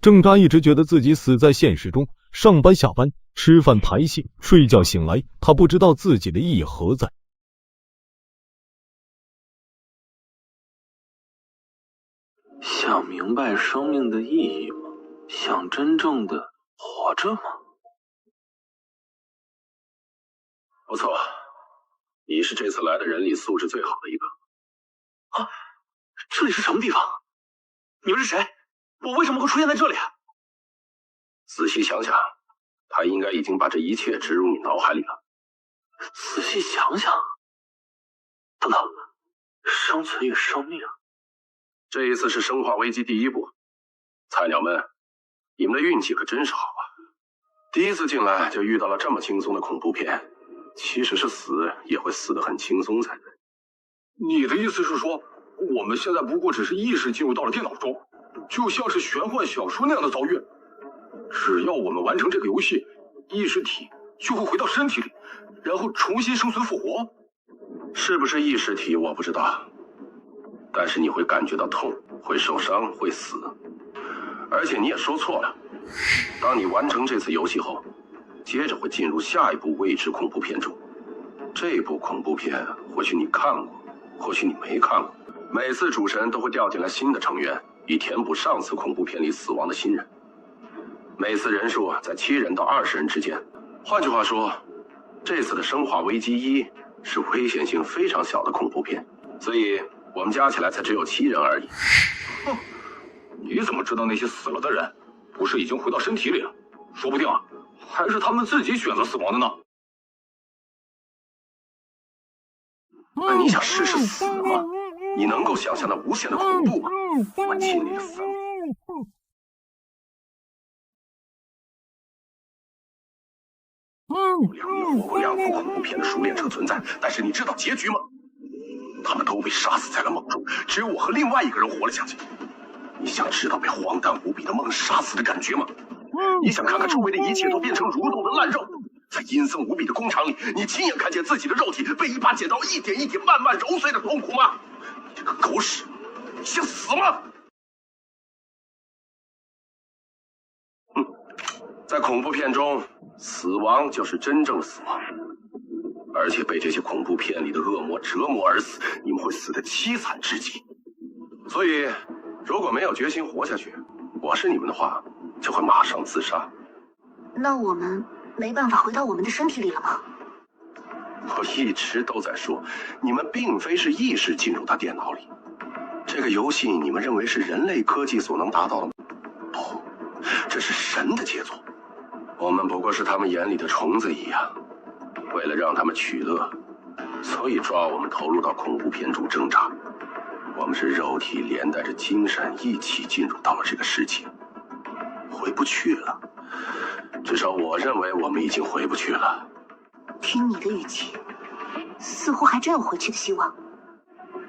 郑扎一直觉得自己死在现实中，上班下班，吃饭排戏，睡觉醒来，他不知道自己的意义何在。想明白生命的意义吗？想真正的活着吗？不错，你是这次来的人里素质最好的一个。啊，这里是什么地方？你们是谁？我为什么会出现在这里？仔细想想，他应该已经把这一切植入你脑海里了。仔细想想，等等，生存与生命。这一次是生化危机第一步，菜鸟们，你们的运气可真是好啊！第一次进来就遇到了这么轻松的恐怖片，即使是死也会死得很轻松才对。你的意思是说，我们现在不过只是意识进入到了电脑中，就像是玄幻小说那样的遭遇。只要我们完成这个游戏，意识体就会回到身体里，然后重新生存复活。是不是意识体我不知道，但是你会感觉到痛，会受伤，会死。而且你也说错了，当你完成这次游戏后，接着会进入下一部未知恐怖片中。这部恐怖片或许你看过，或许你没看过。每次主神都会调进来新的成员，以填补上次恐怖片里死亡的新人。每次人数在7人到20人之间。换句话说，这次的生化危机1是危险性非常小的恐怖片，所以我们加起来才只有7人而已。哼，你怎么知道那些死了的人不是已经回到身体里了？说不定啊，还是他们自己选择死亡的呢。那你想试试死吗？你能够想象那无限的恐怖吗？我亲历愤怒。有过2部恐怖片的熟练者存在，但是你知道结局吗？他们都被杀死在了梦中，只有我和另外一个人活了下去。你想知道被荒诞无比的梦杀死的感觉吗？你想看看周围的一切都变成蠕动的烂肉，在阴森无比的工厂里，你亲眼看见自己的肉体被一把剪刀一点一点慢慢揉碎的痛苦吗？你这个狗屎，你想死吗？在恐怖片中，死亡就是真正的死亡，而且被这些恐怖片里的恶魔折磨而死，你们会死得凄惨至极。所以，如果没有决心活下去，我是你们的话，就会马上自杀。那我们没办法回到我们的身体里了吗？我一直都在说，你们并非是意识进入到电脑里。这个游戏你们认为是人类科技所能达到的吗？不，这是神的杰作。我们不过是他们眼里的虫子一样，为了让他们取乐，所以抓我们投入到恐怖片中挣扎。我们是肉体连带着精神一起进入到了这个世界，回不去了。至少我认为我们已经回不去了。听你的语气，似乎还真有回去的希望。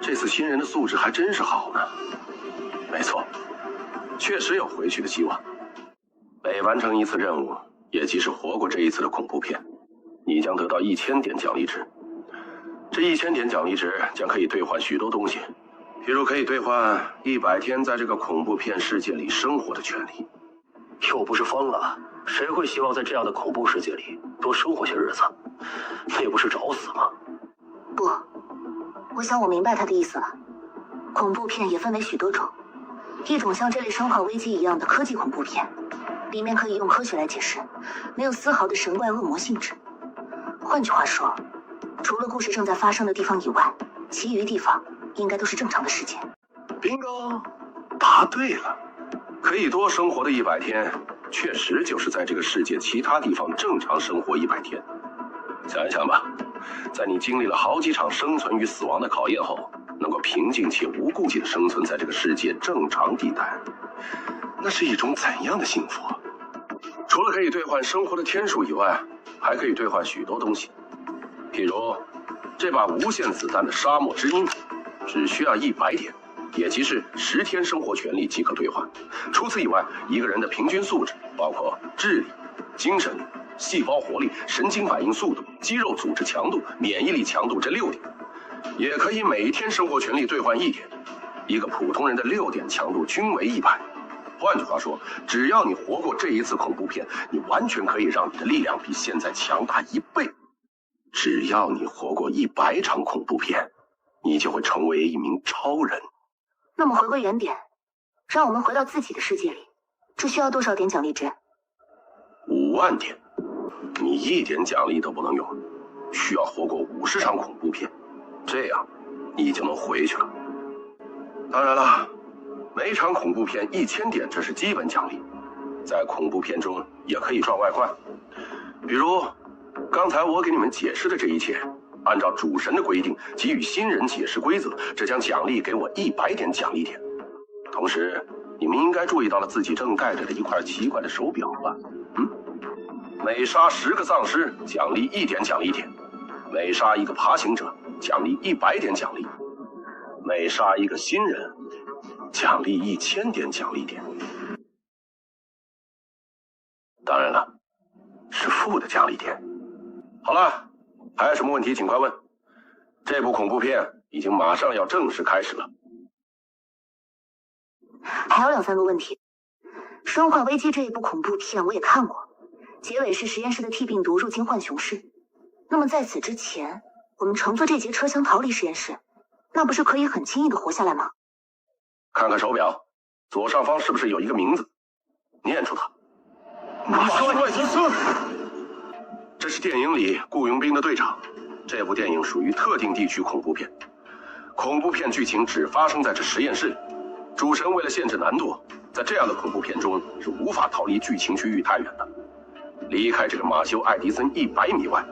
这次新人的素质还真是好呢。没错，确实有回去的希望。每完成一次任务，也即是活过这一次的恐怖片，你将得到1000点奖励值。这1000点奖励值将可以兑换许多东西，比如可以兑换100天在这个恐怖片世界里生活的权利。又不是疯了，谁会希望在这样的恐怖世界里多生活些日子？那不是找死吗？不，我想我明白他的意思了。恐怖片也分为许多种，一种像这类生化危机一样的科技恐怖片，里面可以用科学来解释，没有丝毫的神怪恶魔性质。换句话说，除了故事正在发生的地方以外，其余地方应该都是正常的世界。bingo， 答对了。可以多生活的100天，确实就是在这个世界其他地方正常生活100天。想一想吧，在你经历了好几场生存与死亡的考验后，能够平静且无顾忌地生存在这个世界正常地带，那是一种怎样的幸福啊！除了可以兑换生活的天数以外，还可以兑换许多东西，譬如这把无限子弹的沙漠之鹰，只需要100点，也即是10天生活权利即可兑换。除此以外，一个人的平均素质，包括智力、精神力、细胞活力、神经反应速度、肌肉组织强度、免疫力强度这6点，也可以每天生活权利兑换1点。一个普通人的6点强度均为100。换句话说，只要你活过这一次恐怖片，你完全可以让你的力量比现在强大1倍。只要你活过100场恐怖片，你就会成为一名超人。那么回归原点，让我们回到自己的世界里，这需要多少点奖励值？5万点，你1点奖励都不能用，需要活过50场恐怖片，这样你就能回去了。当然了，每场恐怖片1000点，这是基本奖励。在恐怖片中也可以赚外快，比如刚才我给你们解释的这一切，按照主神的规定给予新人解释规则，这将奖励给我100点奖励点。同时，你们应该注意到了自己正戴着的一块奇怪的手表吧？每杀10个丧尸，奖励1点奖励点；每杀1个爬行者，奖励100点奖励；每杀1个新人，奖励1000点奖励点。当然了，是负的奖励点。好了，还有什么问题请快问。这部恐怖片已经马上要正式开始了。还有2、3个问题。《生化危机》这一部恐怖片我也看过，结尾是实验室的 T 病毒入侵浣熊市。那么在此之前，我们乘坐这节车厢逃离实验室，那不是可以很轻易的活下来吗？看看手表，左上方是不是有一个名字？念出它。马修·艾迪森。这是电影里雇佣兵的队长。这部电影属于特定地区恐怖片，恐怖片剧情只发生在这实验室里。主神为了限制难度，在这样的恐怖片中是无法逃离剧情区域太远的。离开这个马修·艾迪森100米外，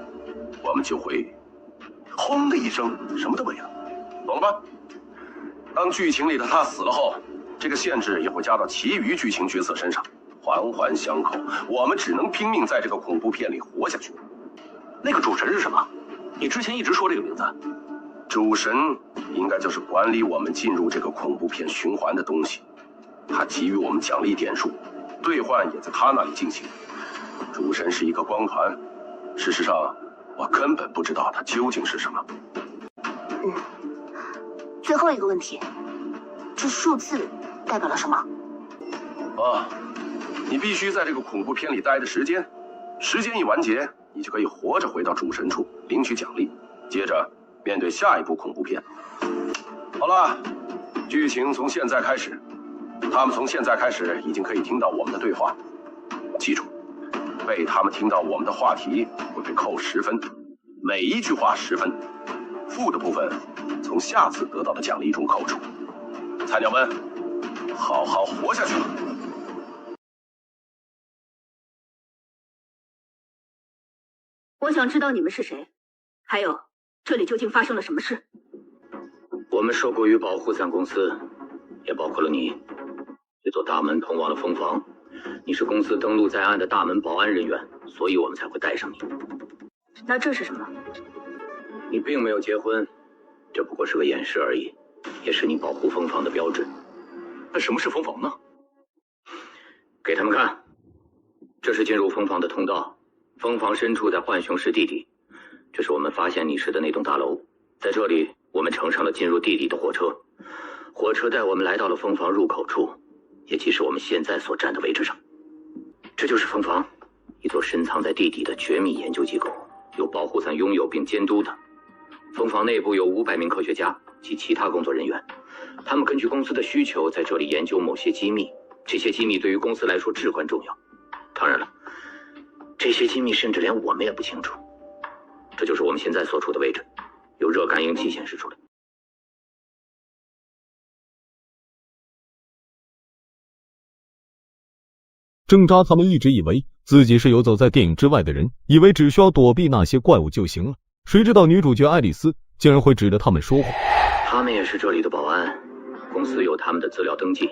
我们就会轰的一声，什么都没了，懂了吧？当剧情里的他死了后，这个限制也会加到其余剧情角色身上，环环相扣。我们只能拼命在这个恐怖片里活下去。那个主神是什么？你之前一直说这个名字。主神应该就是管理我们进入这个恐怖片循环的东西，他给予我们奖励点数，兑换也在他那里进行。主神是一个光团，事实上我根本不知道它究竟是什么。最后一个问题，这数字代表了什么？你必须在这个恐怖片里待的时间一完结，你就可以活着回到主神处领取奖励，接着面对下一部恐怖片。好了，剧情从现在开始，他们从现在开始已经可以听到我们的对话。记住，被他们听到我们的话题会被扣10分，每一句话10分，负的部分从下次得到的奖励中扣除。菜鸟们，好好活下去了。我想知道你们是谁，还有这里究竟发生了什么事。我们受雇于保护伞公司，也包括了你。这座大门通往了蜂房，你是公司登录在案的大门保安人员，所以我们才会带上你。那这是什么？你并没有结婚，这不过是个掩饰而已，也是你保护蜂房的标志。那什么是蜂房呢？给他们看，这是进入蜂房的通道。蜂房深处在浣熊市地底，这是我们发现你时的那栋大楼。在这里，我们乘上了进入地底的火车，火车带我们来到了蜂房入口处，也即是我们现在所站的位置上。这就是蜂房，一座深藏在地底的绝密研究机构，由保护伞拥有并监督的。蜂房内部有500名科学家及其他工作人员，他们根据公司的需求在这里研究某些机密，这些机密对于公司来说至关重要。当然了，这些机密甚至连我们也不清楚。这就是我们现在所处的位置，由热感应器显示出来。挣扎他们一直以为自己是游走在电影之外的人，以为只需要躲避那些怪物就行了，谁知道女主角爱丽丝竟然会指着他们说话。他们也是这里的保安，公司有他们的资料登记，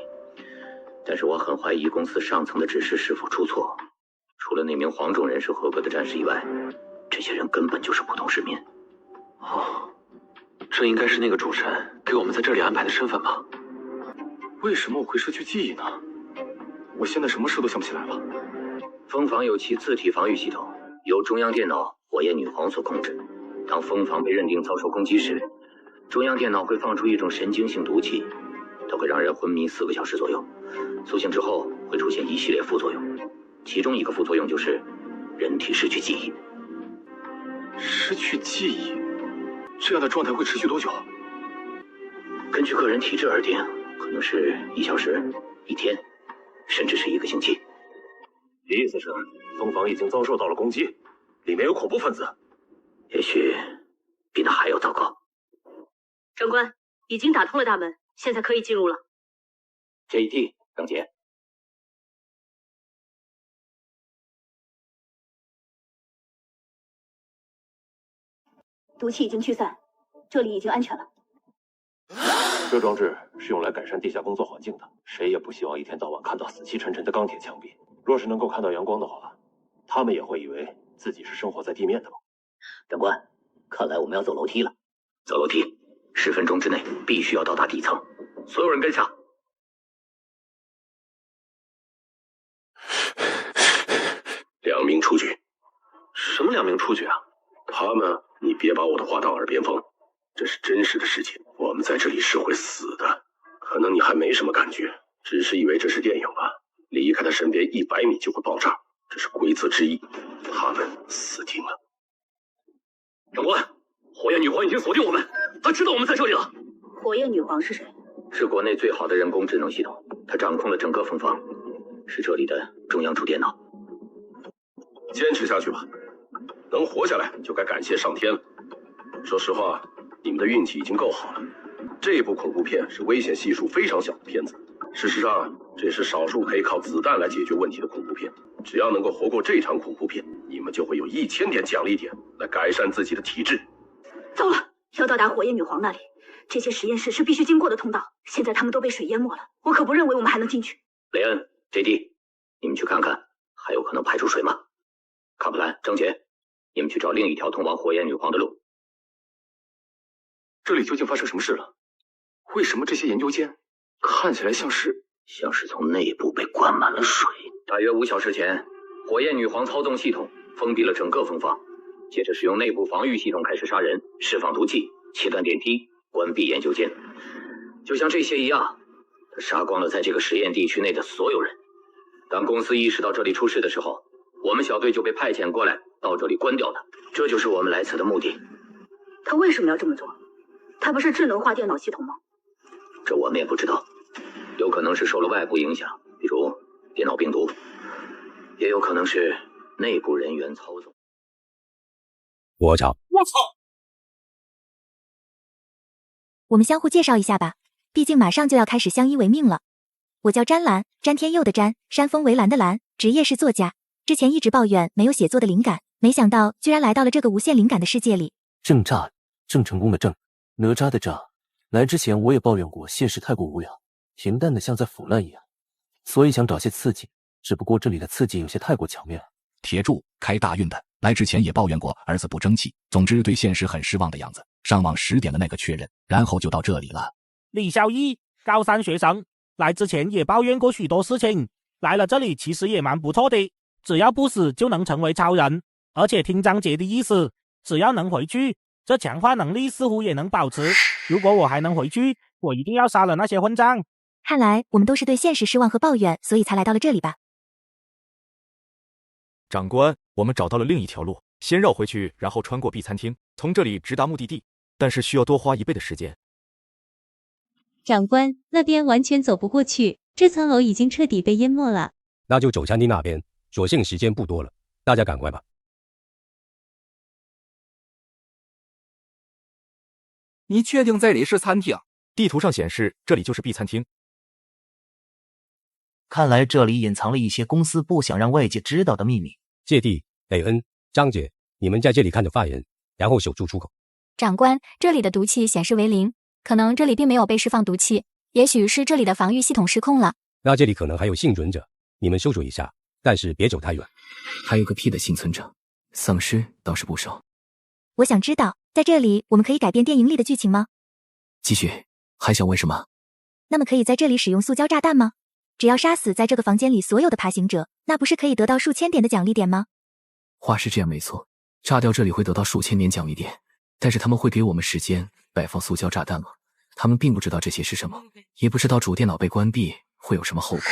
但是我很怀疑公司上层的指示是否出错。除了那名黄种人是合格的战士以外，这些人根本就是普通市民。这应该是那个主神给我们在这里安排的身份吧？为什么我会失去记忆呢？我现在什么事都想不起来了。蜂房有其自体防御系统，由中央电脑火焰女皇所控制。当蜂房被认定遭受攻击时，中央电脑会放出一种神经性毒气，它会让人昏迷4个小时左右。苏醒之后会出现一系列副作用，其中一个副作用就是人体失去记忆。失去记忆，这样的状态会持续多久？根据个人体质而定，可能是1小时、1天，甚至是1个星期。意思是蜂房已经遭受到了攻击，里面有恐怖分子。也许比那还要糟糕。长官，已经打通了大门，现在可以进入了。JT， 张杰。毒气已经驱散，这里已经安全了。这装置是用来改善地下工作环境的，谁也不希望一天到晚看到死气沉沉的钢铁墙壁。若是能够看到阳光的话，他们也会以为自己是生活在地面的吧。长官，看来我们要走楼梯了。走楼梯，10分钟之内必须要到达底层，所有人跟上。2名出局。什么2名出局啊？他们，你别把我的话当耳边风，这是真实的事情。我们在这里是会死的，可能你还没什么感觉，只是以为这是电影吧。离开他身边100米就会爆炸，这是规则之一。他们死定了。长官，火焰女皇已经锁定我们，她知道我们在这里了。火焰女皇是谁？是国内最好的人工智能系统，它掌控了整个蜂房，是这里的中央主电脑。坚持下去吧，能活下来就该感谢上天了。说实话，你们的运气已经够好了。这部恐怖片是危险系数非常小的片子，事实上这也是少数可以靠子弹来解决问题的恐怖片。只要能够活过这场恐怖片，你们就会有1000点奖励点来改善自己的体质。糟了，要到达火焰女皇那里，这些实验室是必须经过的通道，现在他们都被水淹没了，我可不认为我们还能进去。雷恩、JD， 你们去看看，还有可能排出水吗？卡普兰、张杰，你们去找另一条通往火焰女皇的路。这里究竟发生什么事了？为什么这些研究间看起来像是从内部被灌满了水？大约5小时前，火焰女皇操纵系统封闭了整个蜂房，接着使用内部防御系统开始杀人，释放毒气，切断电梯，关闭研究间。就像这些一样，他杀光了在这个实验地区内的所有人。当公司意识到这里出事的时候，我们小队就被派遣过来到这里关掉的，这就是我们来此的目的。他为什么要这么做？他不是智能化电脑系统吗？这我们也不知道，有可能是受了外部影响，比如电脑病毒，也有可能是内部人员操纵。我操！我们相互介绍一下吧，毕竟马上就要开始相依为命了。我叫詹兰，詹天佑的詹，山峰围栏的栏，职业是作家。之前一直抱怨没有写作的灵感，没想到居然来到了这个无限灵感的世界里。郑诈，郑成功的郑，哪吒的吒。来之前我也抱怨过现实太过无聊，平淡的像在腐烂一样，所以想找些刺激，只不过这里的刺激有些太过强烈了。铁柱，开大运的，来之前也抱怨过儿子不争气，总之对现实很失望的样子。上网10点的那个确认，然后就到这里了。李小一，高3学生，来之前也抱怨过许多事情，来了这里其实也蛮不错的，只要不死就能成为超人，而且听张杰的意思，只要能回去，这强化能力似乎也能保持。如果我还能回去，我一定要杀了那些混账。看来我们都是对现实失望和抱怨，所以才来到了这里吧。长官，我们找到了另一条路，先绕回去，然后穿过 B 餐厅，从这里直达目的地，但是需要多花1倍的时间。长官，那边完全走不过去，这层楼已经彻底被淹没了。那就走餐厅那边，所幸时间不多了，大家赶快吧。你确定这里是餐厅？地图上显示这里就是 B 餐厅。看来这里隐藏了一些公司不想让外界知道的秘密。芥蒂、雷恩、张姐，你们在这里看着发言，然后守住出口。长官，这里的毒气显示为0，可能这里并没有被释放毒气，也许是这里的防御系统失控了。那这里可能还有幸存者，你们搜索一下，但是别走太远。还有个屁的幸存者，丧尸倒是不少。我想知道，在这里我们可以改变电影里的剧情吗？继续，还想问什么？那么可以在这里使用塑胶炸弹吗？只要杀死在这个房间里所有的爬行者，那不是可以得到数千点的奖励点吗？话是这样没错，炸掉这里会得到数千点奖励点，但是他们会给我们时间摆放塑胶炸弹吗？他们并不知道这些是什么，也不知道主电脑被关闭会有什么后果。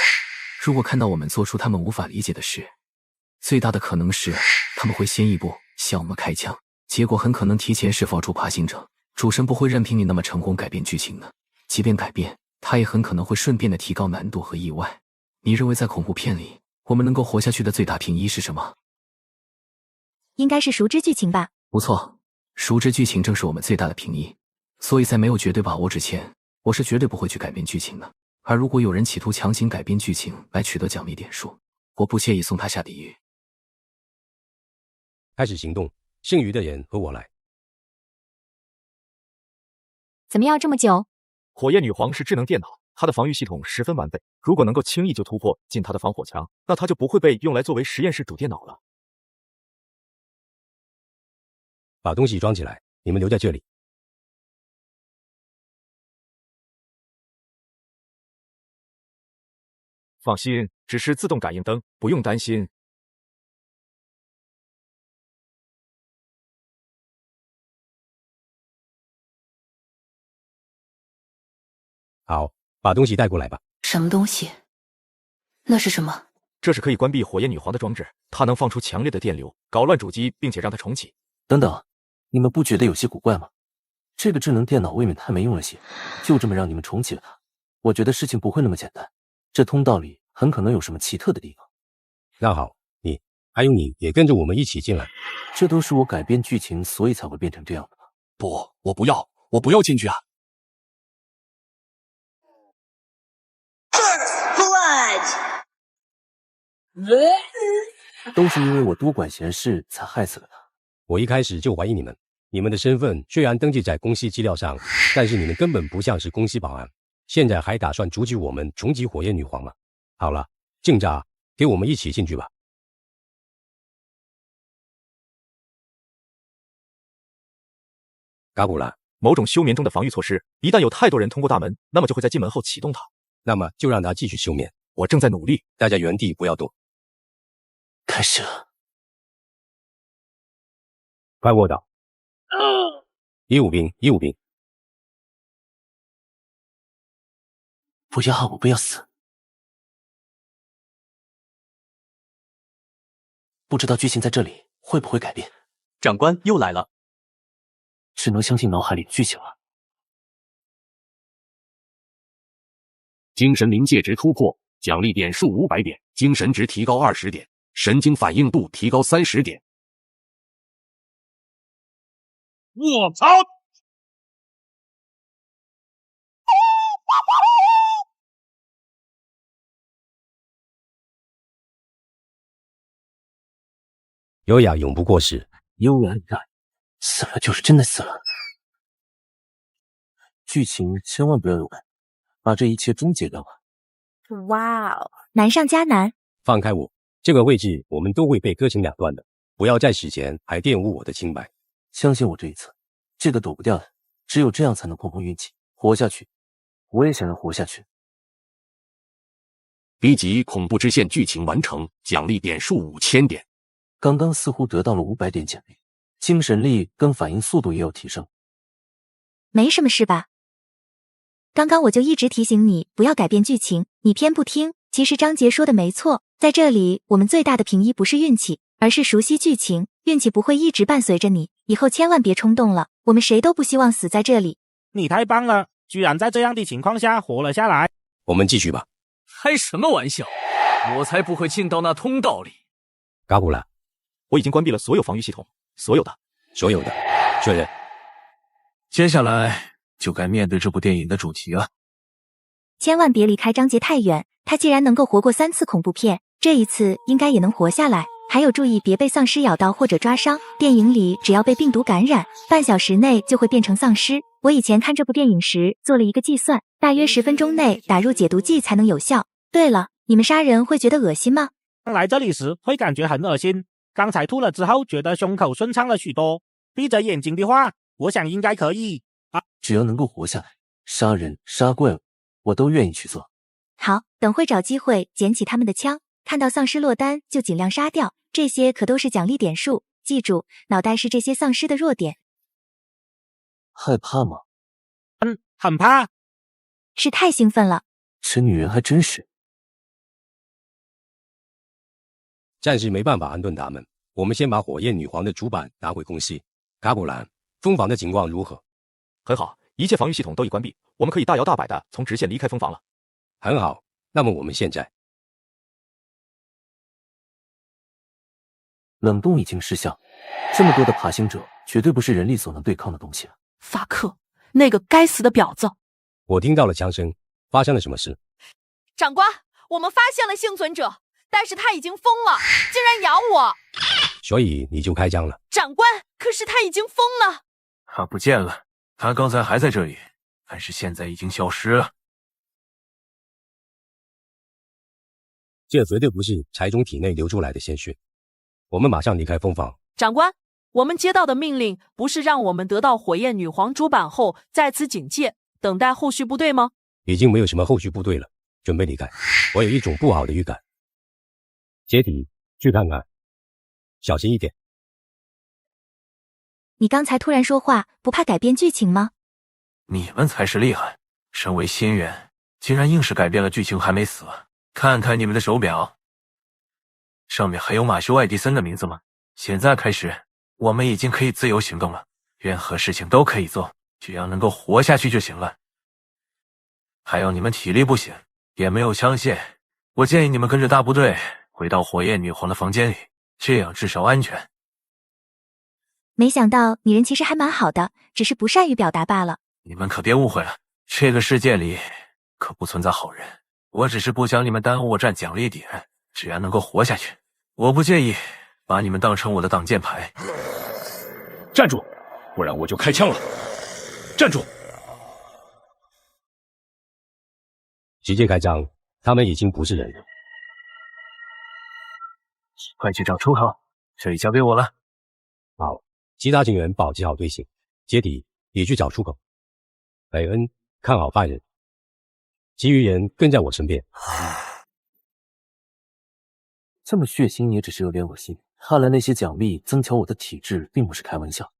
如果看到我们做出他们无法理解的事，最大的可能是他们会先一步向我们开枪，结果很可能提前释放出爬行者。主神不会任凭你那么成功改变剧情的，即便改变，他也很可能会顺便的提高难度和意外。你认为在恐怖片里，我们能够活下去的最大平一是什么？应该是熟知剧情吧。不错，熟知剧情正是我们最大的平一。所以在没有绝对把握之前，我是绝对不会去改变剧情的。而如果有人企图强行改变剧情来取得奖励点数，我不介意送他下地狱。开始行动，剩余的人和我来。怎么要这么久？火焰女皇是智能电脑，她的防御系统十分完备，如果能够轻易就突破进她的防火墙，那她就不会被用来作为实验室主电脑了。把东西装起来，你们留在这里。放心，只是自动感应灯，不用担心。好，把东西带过来吧。什么东西？那是什么？这是可以关闭火焰女皇的装置，它能放出强烈的电流，搞乱主机，并且让它重启。等等，你们不觉得有些古怪吗？这个智能电脑未免太没用了些，就这么让你们重启了它？我觉得事情不会那么简单，这通道里很可能有什么奇特的地方。那好，你还有你也跟着我们一起进来。这都是我改变剧情，所以才会变成这样的吧？不，我不要，我不要进去啊！都是因为我多管闲事才害死了他。我一开始就怀疑你们，你们的身份虽然登记在公司资料上，但是你们根本不像是公司保安。现在还打算阻止我们重击火焰女皇吗？好了，镜渣，给我们一起进去吧。嘎古拉，某种休眠中的防御措施，一旦有太多人通过大门，那么就会在进门后启动它。那么就让它继续休眠。我正在努力，待在原地不要动。开始了。快卧倒。15兵，15兵。不要，我不要死。不知道剧情在这里会不会改变？长官又来了。只能相信脑海里的剧情了。精神临界值突破，奖励点数500点，精神值提高20点，神经反应度提高30点。我操！优雅永不过时。优雅死了就是真的死了。剧情千万不要有改，把这一切终结掉吧。哇哦，难上加难。放开我，这个位置我们都会被割成2段的，不要在死前还玷污我的清白。相信我这一次，这个躲不掉的，只有这样才能碰碰运气，活下去。我也想要活下去。B 级恐怖支线剧情完成，奖励点数5000点。刚刚似乎得到了500点奖励，精神力跟反应速度也有提升。没什么事吧？刚刚我就一直提醒你不要改变剧情，你偏不听。其实张杰说的没错，在这里我们最大的平一不是运气，而是熟悉剧情。运气不会一直伴随着你，以后千万别冲动了。我们谁都不希望死在这里。你太棒了，居然在这样的情况下活了下来。我们继续吧。开什么玩笑？我才不会进到那通道里。嘎古拉，我已经关闭了所有防御系统，所有的。确认。接下来就该面对这部电影的主题了。千万别离开张杰太远，他既然能够活过3次恐怖片，这一次应该也能活下来。还有注意别被丧尸咬到或者抓伤，电影里只要被病毒感染，半小时内就会变成丧尸。我以前看这部电影时做了一个计算，大约10分钟内打入解毒剂才能有效。对了，你们杀人会觉得恶心吗？来这里时会感觉很恶心，刚才吐了之后觉得胸口顺畅了许多。闭着眼睛的话，我想应该可以啊。只要能够活下来，杀人杀怪物我都愿意去做。好，等会找机会捡起他们的枪，看到丧尸落单就尽量杀掉，这些可都是奖励点数。记住，脑袋是这些丧尸的弱点。害怕吗？很怕。是太兴奋了。这女人还真是。暂时没办法安顿他们，我们先把火焰女皇的主板拿回宫西。卡古兰，蜂房的情况如何？很好，一切防御系统都已关闭，我们可以大摇大摆的从直线离开蜂房了。很好，那么我们现在……冷冻已经失效，这么多的爬行者绝对不是人力所能对抗的东西啊！法克，那个该死的婊子！我听到了枪声，发生了什么事？长官，我们发现了幸存者，但是他已经疯了，竟然咬我！所以你就开枪了？长官，可是他已经疯了。他不见了，他刚才还在这里，但是现在已经消失了。这绝对不是柴中体内流出来的鲜血。我们马上离开蜂房。长官，我们接到的命令不是让我们得到火焰女皇主板后在此警戒，等待后续部队吗？已经没有什么后续部队了，准备离开。我有一种不好的预感。杰迪，去看看，小心一点。你刚才突然说话，不怕改变剧情吗？你们才是厉害，身为新人，竟然硬是改变了剧情还没死。看看你们的手表，上面还有马修·爱迪生的名字吗？现在开始，我们已经可以自由行动了，任何事情都可以做，只要能够活下去就行了。还有你们体力不行，也没有枪械，我建议你们跟着大部队回到火焰女皇的房间里，这样至少安全。没想到你人其实还蛮好的，只是不善于表达罢了。你们可别误会了，这个世界里可不存在好人，我只是不想你们耽误我占奖励点，只要能够活下去，我不介意把你们当成我的挡箭牌。站住，不然我就开枪了。站住！直接开枪，他们已经不是人了。快去找出口，这里交给我了。好，其他警员保持好队形。杰迪，你去找出口。雷恩，看好犯人。其余人跟在我身边。这么血腥也只是有点恶心。看来那些奖励增强我的体质并不是开玩笑。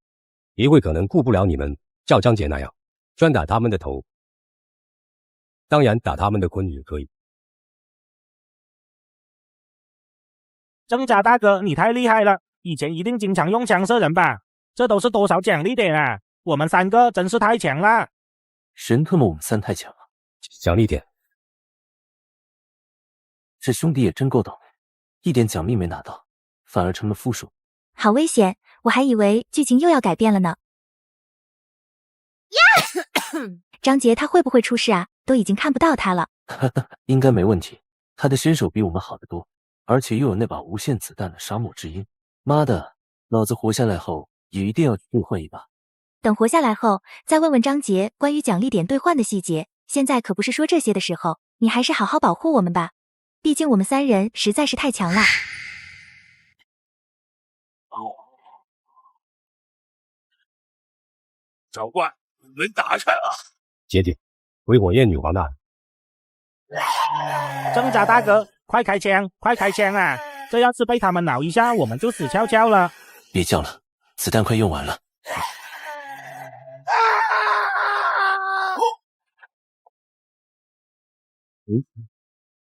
一会可能顾不了你们，照张杰那样专打他们的头，当然打他们的坤也可以。郑家大哥，你太厉害了，以前一定经常用枪射人吧？这都是多少奖励点啊！我们三个真是太强了。神特么我们三太强了。奖励点，这兄弟也真够倒霉，一点奖励没拿到，反而成了负数。好危险，我还以为剧情又要改变了呢。张杰他会不会出事啊？都已经看不到他了。应该没问题，他的身手比我们好得多，而且又有那把无限子弹的沙漠之鹰。妈的，老子活下来后也一定要去兑换一把。等活下来后，再问问张杰关于奖励点兑换的细节。现在可不是说这些的时候，你还是好好保护我们吧。毕竟我们三人实在是太强了。长官，门打开了。杰迪，回火焰女皇那。郑家大哥，快开枪，快开枪啊！这要是被他们挠一下，我们就死翘翘了。别叫了，子弹快用完了。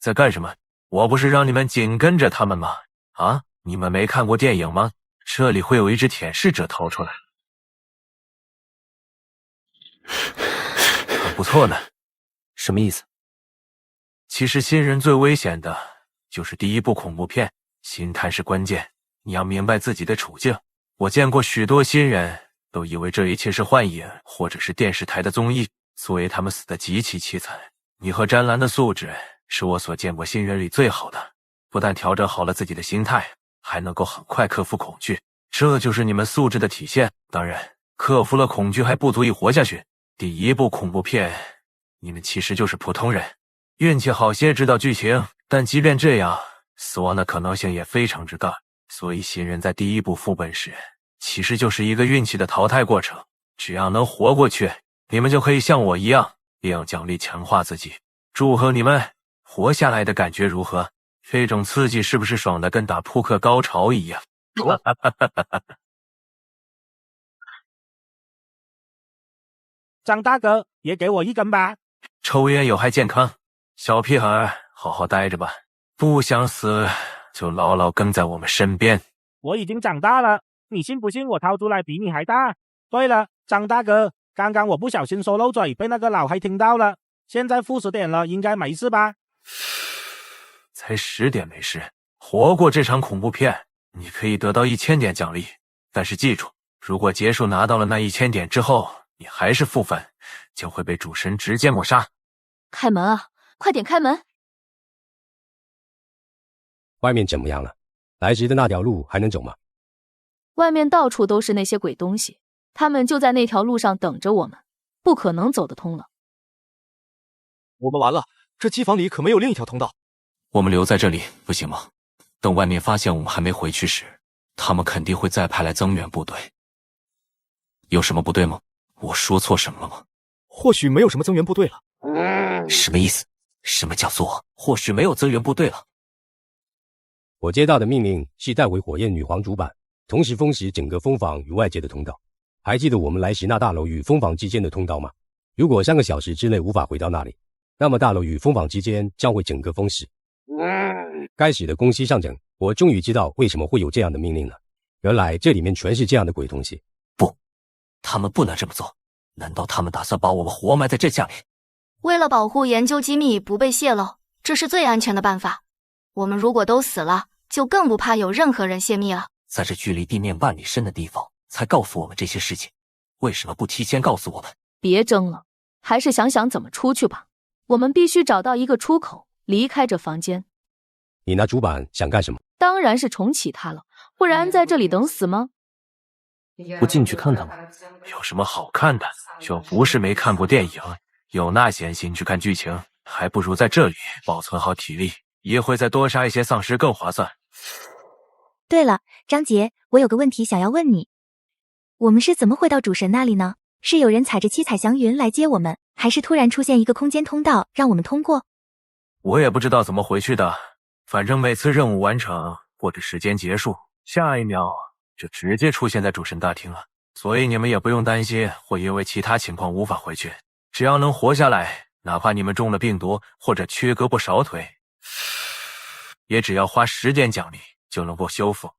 在干什么？我不是让你们紧跟着他们吗？啊，你们没看过电影吗？这里会有一只舔舐者逃出来，很不错呢。什么意思？其实新人最危险的就是第一部恐怖片，心态是关键，你要明白自己的处境。我见过许多新人都以为这一切是幻影，或者是电视台的综艺，所以他们死得极其凄惨。你和詹兰的素质是我所见过新人里最好的，不但调整好了自己的心态，还能够很快克服恐惧，这就是你们素质的体现。当然，克服了恐惧还不足以活下去。第一部恐怖片，你们其实就是普通人，运气好些知道剧情，但即便这样，死亡的可能性也非常之大。所以新人在第一部副本时，其实就是一个运气的淘汰过程。只要能活过去，你们就可以像我一样，利用奖励强化自己。祝贺你们！活下来的感觉如何？这种刺激是不是爽的跟打扑克高潮一样？张大哥，也给我一根吧。抽烟有害健康，小屁孩，好好待着吧，不想死就牢牢跟在我们身边。我已经长大了，你信不信我掏出来比你还大？对了，张大哥，刚刚我不小心说漏嘴，被那个老黑听到了。现在40点了，应该没事吧？才10点没事，活过这场恐怖片，你可以得到1000点奖励。但是记住，如果结束拿到了那1000点之后，你还是负分，将会被主神直接抹杀。开门啊！快点开门！外面怎么样了？来时的那条路还能走吗？外面到处都是那些鬼东西，他们就在那条路上等着我们，不可能走得通了。我们完了，这机房里可没有另一条通道。我们留在这里不行吗？等外面发现我们还没回去时，他们肯定会再派来增援部队。有什么不对吗？我说错什么了吗？或许没有什么增援部队了。什么意思？什么叫做或许没有增援部队了？我接到的命令是带回火焰女皇主板，同时封死整个蜂房与外界的通道。还记得我们来时那大楼与蜂房之间的通道吗？如果3个小时之内无法回到那里，那么大楼与蜂房之间将会整个封死。该死的公司上层，我终于知道为什么会有这样的命令了。原来这里面全是这样的鬼东西。不，他们不能这么做。难道他们打算把我们活埋在这下里？为了保护研究机密不被泄露，这是最安全的办法。我们如果都死了，就更不怕有任何人泄密了。在这距离地面万里深的地方才告诉我们这些事情，为什么不提前告诉我们？别争了，还是想想怎么出去吧。我们必须找到一个出口，离开这房间。你拿主板想干什么？当然是重启它了，不然在这里等死吗？不进去看看吗？有什么好看的？又不是没看过电影，有那闲心去看剧情，还不如在这里保存好体力，也会再多杀一些丧尸更划算。对了，张杰，我有个问题想要问你，我们是怎么回到主神那里呢？是有人踩着七彩祥云来接我们，还是突然出现一个空间通道让我们通过？我也不知道怎么回去的，反正每次任务完成或者时间结束，下一秒就直接出现在主神大厅了。所以你们也不用担心会因为其他情况无法回去，只要能活下来，哪怕你们中了病毒或者缺胳膊少腿，也只要花10点奖励就能够修复。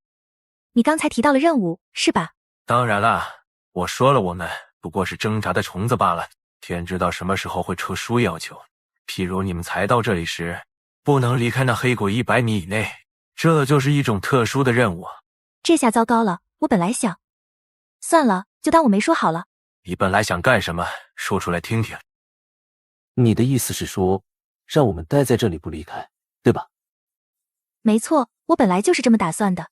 你刚才提到了任务，是吧？当然啦，我说了，我们不过是挣扎的虫子罢了，天知道什么时候会出书要求。譬如你们才到这里时，不能离开那黑鬼100米以内，这就是一种特殊的任务。这下糟糕了，我本来想……算了，就当我没说好了。你本来想干什么？说出来听听。你的意思是说，让我们待在这里不离开，对吧？没错，我本来就是这么打算的。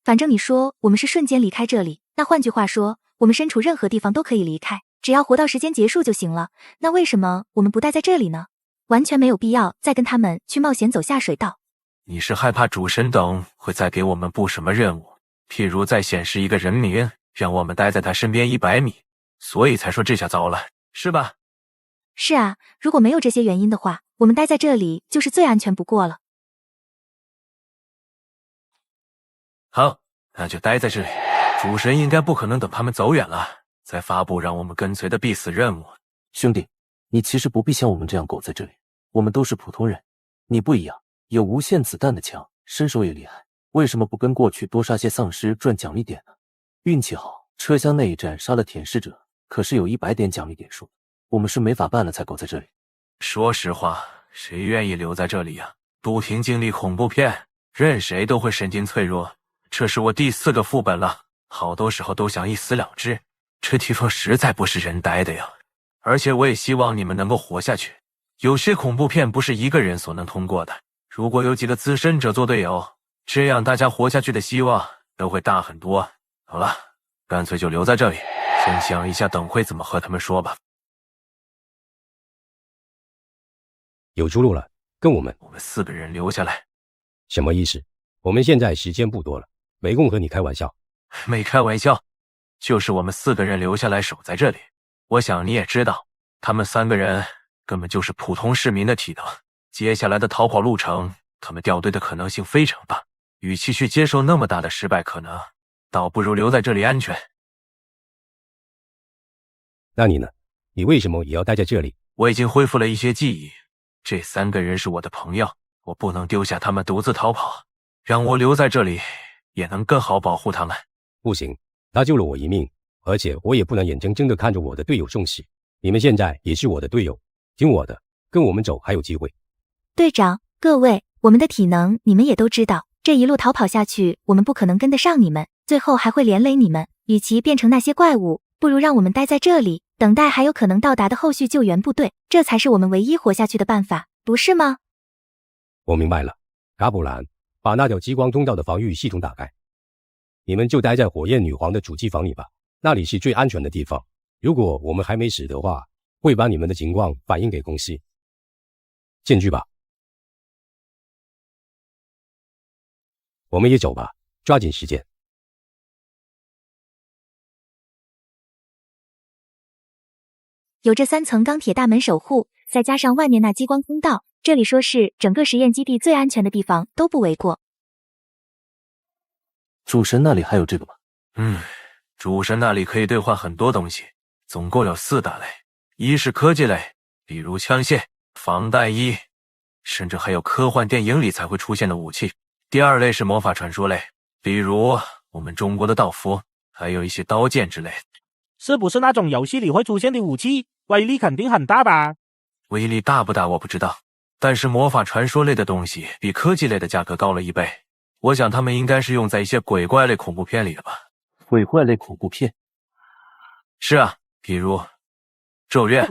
反正你说我们是瞬间离开这里，那换句话说，我们身处任何地方都可以离开，只要活到时间结束就行了。那为什么我们不待在这里呢？完全没有必要再跟他们去冒险走下水道。你是害怕主神等会再给我们布什么任务，譬如再显示一个人名，让我们待在他身边100米，所以才说这下糟了，是吧？是啊，如果没有这些原因的话，我们待在这里就是最安全不过了。好，那就待在这里。主神应该不可能等他们走远了，再发布让我们跟随的必死任务。兄弟，你其实不必像我们这样苟在这里，我们都是普通人，你不一样，有无限子弹的枪，身手也厉害，为什么不跟过去多杀些丧尸赚奖励点呢？运气好，车厢那一战杀了舔舐者，可是有100点奖励点数，我们是没法办了才苟在这里。说实话，谁愿意留在这里呀？不停经历恐怖片，任谁都会神经脆弱。这是我第4个副本了，好多时候都想一死了之。这地方实在不是人待的呀。而且我也希望你们能够活下去。有些恐怖片不是一个人所能通过的，如果有几个资深者做队友，这样大家活下去的希望都会大很多。好了，干脆就留在这里，先想一下等会怎么和他们说吧。有出路了，跟我们4个人留下来。什么意思？我们现在时间不多了，没空和你开玩笑。没开玩笑，就是我们4个人留下来守在这里。我想你也知道，他们3个人根本就是普通市民的体能，接下来的逃跑路程，他们掉队的可能性非常大。与其去接受那么大的失败可能，倒不如留在这里安全。那你呢？你为什么也要待在这里？我已经恢复了一些记忆，这3个人是我的朋友，我不能丢下他们独自逃跑，让我留在这里也能更好保护他们。不行，他救了我一命，而且我也不能眼睁睁地看着我的队友送死。你们现在也是我的队友，听我的，跟我们走还有机会。队长，各位，我们的体能你们也都知道，这一路逃跑下去，我们不可能跟得上你们，最后还会连累你们。与其变成那些怪物，不如让我们待在这里，等待还有可能到达的后续救援部队，这才是我们唯一活下去的办法，不是吗？我明白了，卡普兰，把那条激光通道的防御系统打开。你们就待在火焰女皇的主机房里吧，那里是最安全的地方。如果我们还没死的话，会把你们的情况反映给公司。进去吧。我们也走吧，抓紧时间。有这3层钢铁大门守护，再加上外面那激光通道，这里说是整个实验基地最安全的地方都不为过。主神那里还有这个吗？主神那里可以兑换很多东西，总共有4大类。一是科技类，比如枪械、防弹衣，甚至还有科幻电影里才会出现的武器。第2类是魔法传说类，比如我们中国的道符，还有一些刀剑之类的。是不是那种游戏里会出现的武器？威力肯定很大吧？威力大不大我不知道，但是魔法传说类的东西比科技类的价格高了1倍。我想他们应该是用在一些鬼怪类恐怖片里的吧。鬼怪类恐怖片？是啊，比如咒怨。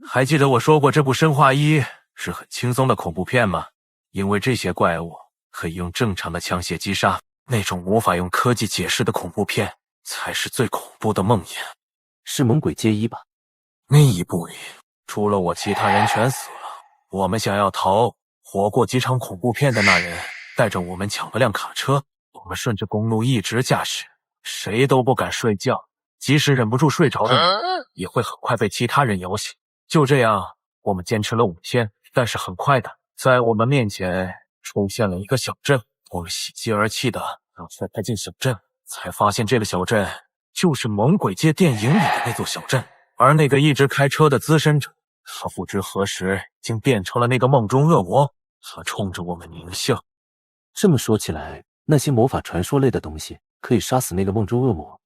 还记得我说过这部生化1是很轻松的恐怖片吗？因为这些怪物可以用正常的枪械击杀，那种无法用科技解释的恐怖片才是最恐怖的梦魇。是猛鬼街1吧？那一部里除了我其他人全死了，我们想要逃活过几场恐怖片的那人带着我们抢了辆卡车，我们顺着公路一直驾驶，谁都不敢睡觉，即使忍不住睡着的人也会很快被其他人摇醒。就这样我们坚持了5天，但是很快的在我们面前出现了一个小镇，我们喜极而泣的赶快开进小镇，才发现这个小镇就是猛鬼街电影里的那座小镇，而那个一直开车的资深者，他不知何时已经变成了那个梦中恶魔，他冲着我们狞笑。这么说起来，那些魔法传说类的东西可以杀死那个梦中恶魔？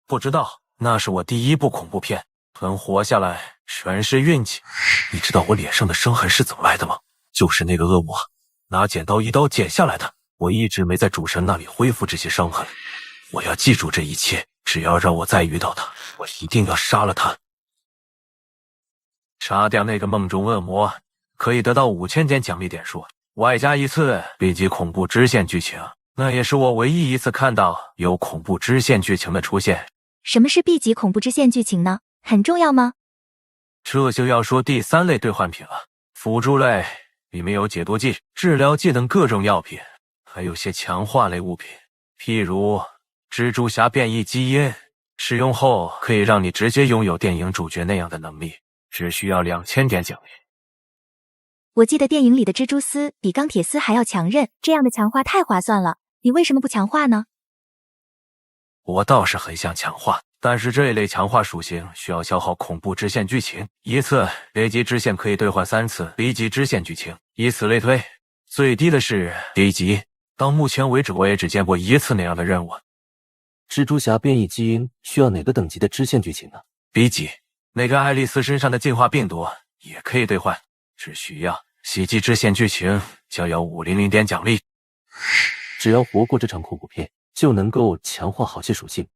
不知道，那是我第1部恐怖片，能活下来全是运气。你知道我脸上的伤痕是怎么来的吗？就是那个恶魔拿剪刀一刀剪下来的。我一直没在主神那里恢复这些伤痕，我要记住这一切，只要让我再遇到他，我一定要杀了他。杀掉那个梦中恶魔可以得到5000点奖励点数，外加1次 B 级恐怖支线剧情，那也是我唯一一次看到有恐怖支线剧情的出现。什么是 B 级恐怖支线剧情呢？很重要吗？这就要说第3类兑换品了，辅助类里面有解毒剂、治疗剂等各种药品，还有些强化类物品，譬如蜘蛛侠变异基因，使用后可以让你直接拥有电影主角那样的能力，只需要2000点奖励。我记得电影里的蜘蛛丝比钢铁丝还要强韧，这样的强化太划算了，你为什么不强化呢？我倒是很想强化，但是这一类强化属性需要消耗恐怖支线剧情，一次 A 级支线可以兑换3次 B 级支线剧情，以此类推，最低的是 D 级，到目前为止我也只见过1次那样的任务。蜘蛛侠变异基因需要哪个等级的支线剧情呢？ B 级，那个爱丽丝身上的进化病毒也可以兑换，只需要袭击支线剧情就有500点奖励。只要活过这场恐怖片，就能够强化好些属性。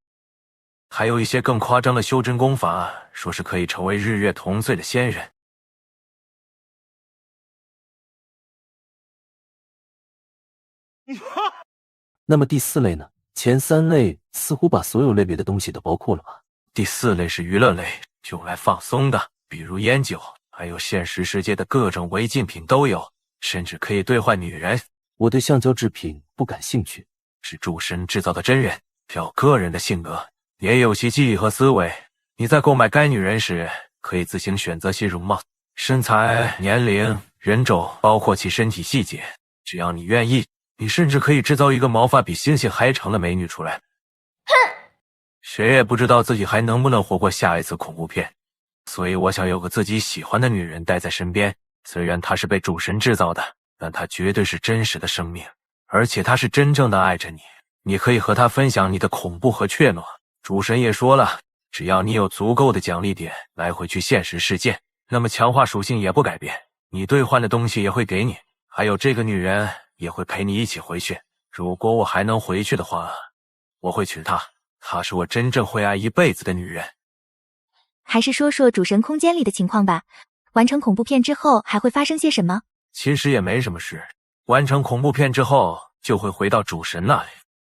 还有一些更夸张的修真功法，说是可以成为日月同岁的仙人。那么第4类呢？前3类似乎把所有类别的东西都包括了吧？第4类是娱乐类，用来放松的，比如烟酒，还有现实世界的各种违禁品都有，甚至可以兑换女人。我对橡胶制品不感兴趣。是主神制造的真人，表个人的性格，也有其记忆和思维。你在购买该女人时，可以自行选择其容貌、身材、年龄、人种，包括其身体细节。只要你愿意，你甚至可以制造一个毛发比星星还长的美女出来。哼！谁也不知道自己还能不能活过下一次恐怖片。所以我想有个自己喜欢的女人待在身边。虽然她是被主神制造的，但她绝对是真实的生命，而且她是真正的爱着你。你可以和她分享你的恐怖和怯懦。主神也说了，只要你有足够的奖励点来回去现实世界，那么强化属性也不改变，你兑换的东西也会给你，还有这个女人也会陪你一起回去。如果我还能回去的话，我会娶她，她是我真正会爱一辈子的女人。还是说说主神空间里的情况吧。完成恐怖片之后还会发生些什么？其实也没什么事，完成恐怖片之后就会回到主神那里。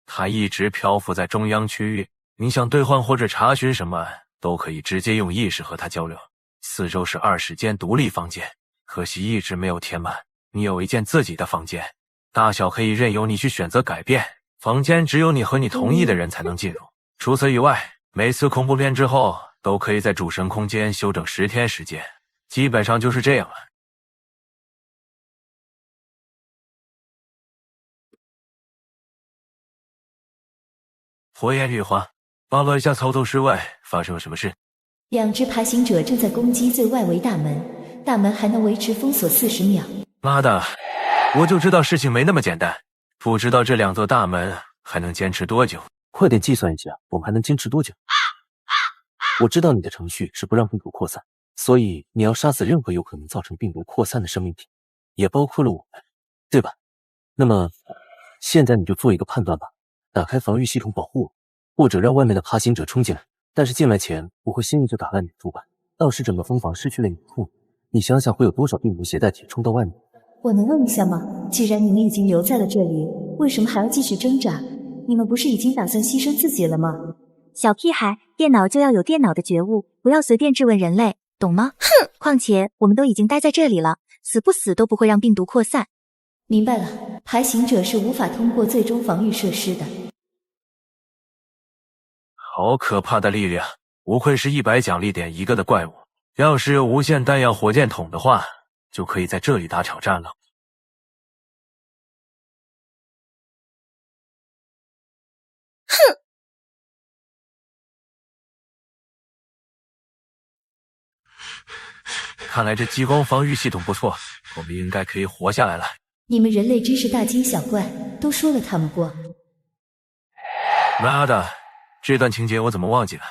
他一直漂浮在中央区域，你想兑换或者查询什么都可以直接用意识和他交流。四周是20间独立房间，可惜一直没有填满。你有一间自己的房间，大小可以任由你去选择改变，房间只有你和你同意的人才能进入。除此以外，每次恐怖片之后都可以在主神空间休整10天时间，基本上就是这样了。火焰女皇，报告一下操纵室外发生了什么事？2只爬行者正在攻击最外围大门，大门还能维持封锁40秒。妈的，我就知道事情没那么简单，不知道这2座大门还能坚持多久。快点计算一下，我们还能坚持多久？我知道你的程序是不让病毒扩散，所以你要杀死任何有可能造成病毒扩散的生命体，也包括了我们，对吧？那么现在你就做一个判断吧，打开防御系统保护我，或者让外面的爬行者冲进来，但是进来前我会轻易就打烂你的主板，到时整个分房失去了掩护，你想想会有多少病毒携带体冲到外面？我能问一下吗？既然你们已经留在了这里，为什么还要继续挣扎？你们不是已经打算牺牲自己了吗？小屁孩，电脑就要有电脑的觉悟，不要随便质问人类，懂吗？哼！况且我们都已经待在这里了，死不死都不会让病毒扩散。明白了，爬行者是无法通过最终防御设施的。好可怕的力量，无愧是100奖励点一个的怪物。要是有无限弹药火箭筒的话，就可以在这里打挑战了。哼！看来这激光防御系统不错，我们应该可以活下来了。你们人类真是大惊小怪，都说了他们过。妈的，这段情节我怎么忘记了？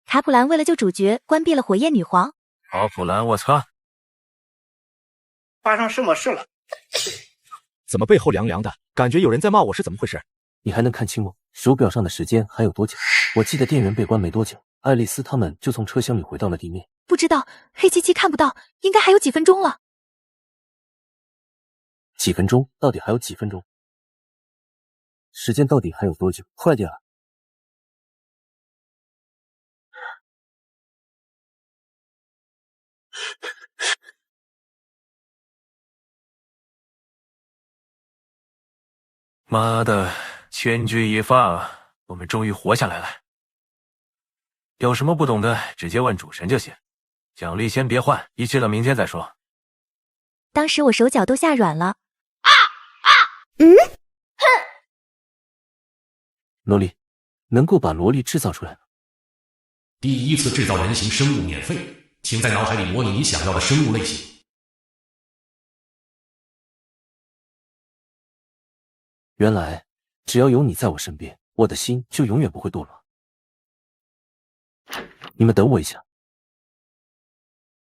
卡普兰为了救主角，关闭了火焰女皇。卡普兰，我操！发生什么事了？怎么背后凉凉的？感觉有人在骂我，是怎么回事？你还能看清吗？手表上的时间还有多久？我记得电源被关没多久，爱丽丝他们就从车厢里回到了地面。不知道，黑漆漆看不到，应该还有几分钟了。几分钟？到底还有几分钟？时间到底还有多久？快点啊！妈的，千钧一发啊！我们终于活下来了。有什么不懂的，直接问主神就行。奖励先别换，一切到明天再说。当时我手脚都吓软了。萝莉，能够把萝莉制造出来吗？第一次制造人形生物免费，请在脑海里模拟你想要的生物类型。原来，只要有你在我身边，我的心就永远不会堕落。你们等我一下。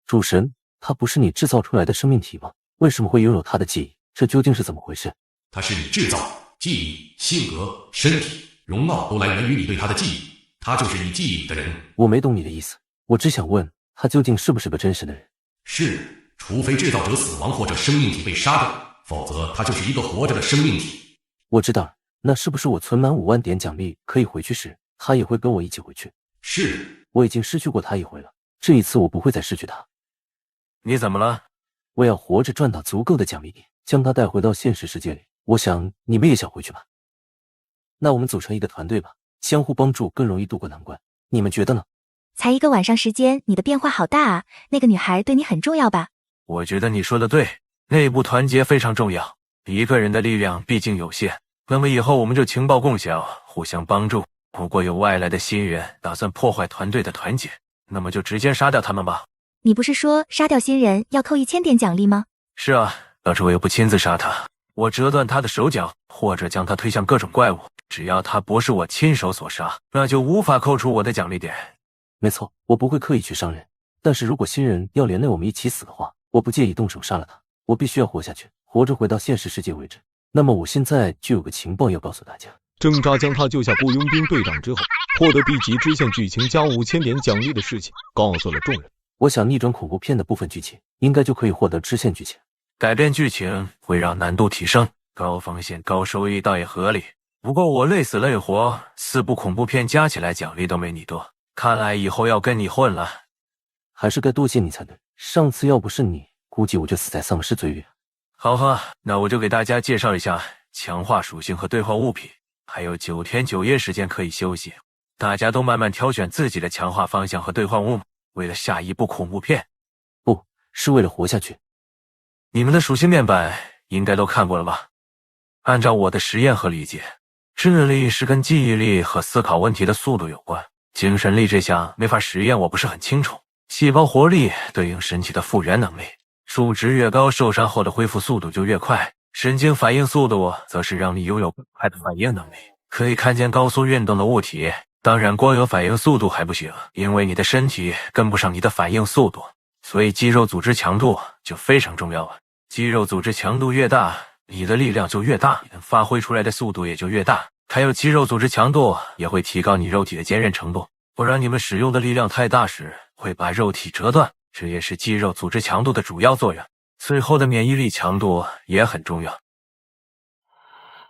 主神，他不是你制造出来的生命体吗？为什么会拥有他的记忆？这究竟是怎么回事？他是你制造，记忆、性格、身体、容貌都来源于你对他的记忆，他就是你记忆里的人。我没懂你的意思，我只想问，他究竟是不是个真实的人？是，除非制造者死亡或者生命体被杀掉，否则他就是一个活着的生命体。我知道了，那是不是我存满5万点奖励可以回去时，他也会跟我一起回去？是，我已经失去过他一回了，这一次我不会再失去他。你怎么了？我要活着赚到足够的奖励，将他带回到现实世界里。我想你们也想回去吧？那我们组成一个团队吧，相互帮助更容易度过难关。你们觉得呢？才1个晚上时间，你的变化好大啊！那个女孩对你很重要吧？我觉得你说的对，内部团结非常重要。一个人的力量毕竟有限，那么以后我们就情报共享，互相帮助。如果有外来的新人打算破坏团队的团结，那么就直接杀掉他们吧。你不是说杀掉新人要扣1000点奖励吗？是啊，要是我又不亲自杀他，我折断他的手脚，或者将他推向各种怪物，只要他不是我亲手所杀，那就无法扣除我的奖励点。没错，我不会刻意去伤人，但是如果新人要连累我们一起死的话，我不介意动手杀了他。我必须要活下去，活着回到现实世界为止。那么我现在就有个情报要告诉大家。挣扎将他救下雇佣兵队长之后，获得 B 级支线剧情加5000点奖励的事情告诉了众人。我想逆转恐怖片的部分剧情，应该就可以获得支线剧情。改变剧情会让难度提升，高风险高收益倒也合理。不过我累死累活，4部恐怖片加起来奖励都没你多，看来以后要跟你混了。还是该多谢你才对，上次要不是你，估计我就死在丧尸嘴里。好哈，那我就给大家介绍一下强化属性和兑换物品，还有9天9夜时间可以休息。大家都慢慢挑选自己的强化方向和兑换物，为了下一部恐怖片。不是为了活下去。你们的属性面板应该都看过了吧？按照我的实验和理解，智力是跟记忆力和思考问题的速度有关，精神力这项没法实验，我不是很清楚。细胞活力对应身体的复原能力，数值越高，受伤后的恢复速度就越快。神经反应速度则是让你拥有更快的反应能力，可以看见高速运动的物体。当然光有反应速度还不行，因为你的身体跟不上你的反应速度，所以肌肉组织强度就非常重要了。肌肉组织强度越大，你的力量就越大，能发挥出来的速度也就越大。还有肌肉组织强度也会提高你肉体的坚韧程度，不然你们使用的力量太大时会把肉体折断，这也是肌肉组织强度的主要作用。最后的免疫力强度也很重要，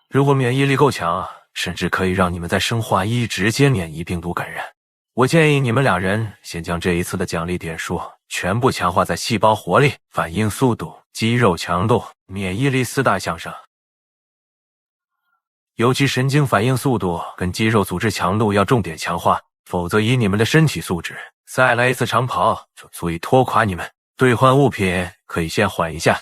如果免疫力够强，甚至可以让你们在生化1直接免疫病毒感染。我建议你们2人先将这一次的奖励点数全部强化在细胞活力、反应速度、肌肉强度、免疫力4大项上，尤其神经反应速度跟肌肉组织强度要重点强化，否则以你们的身体素质，再来一次长跑就足以拖垮你们。兑换物品可以先缓一下。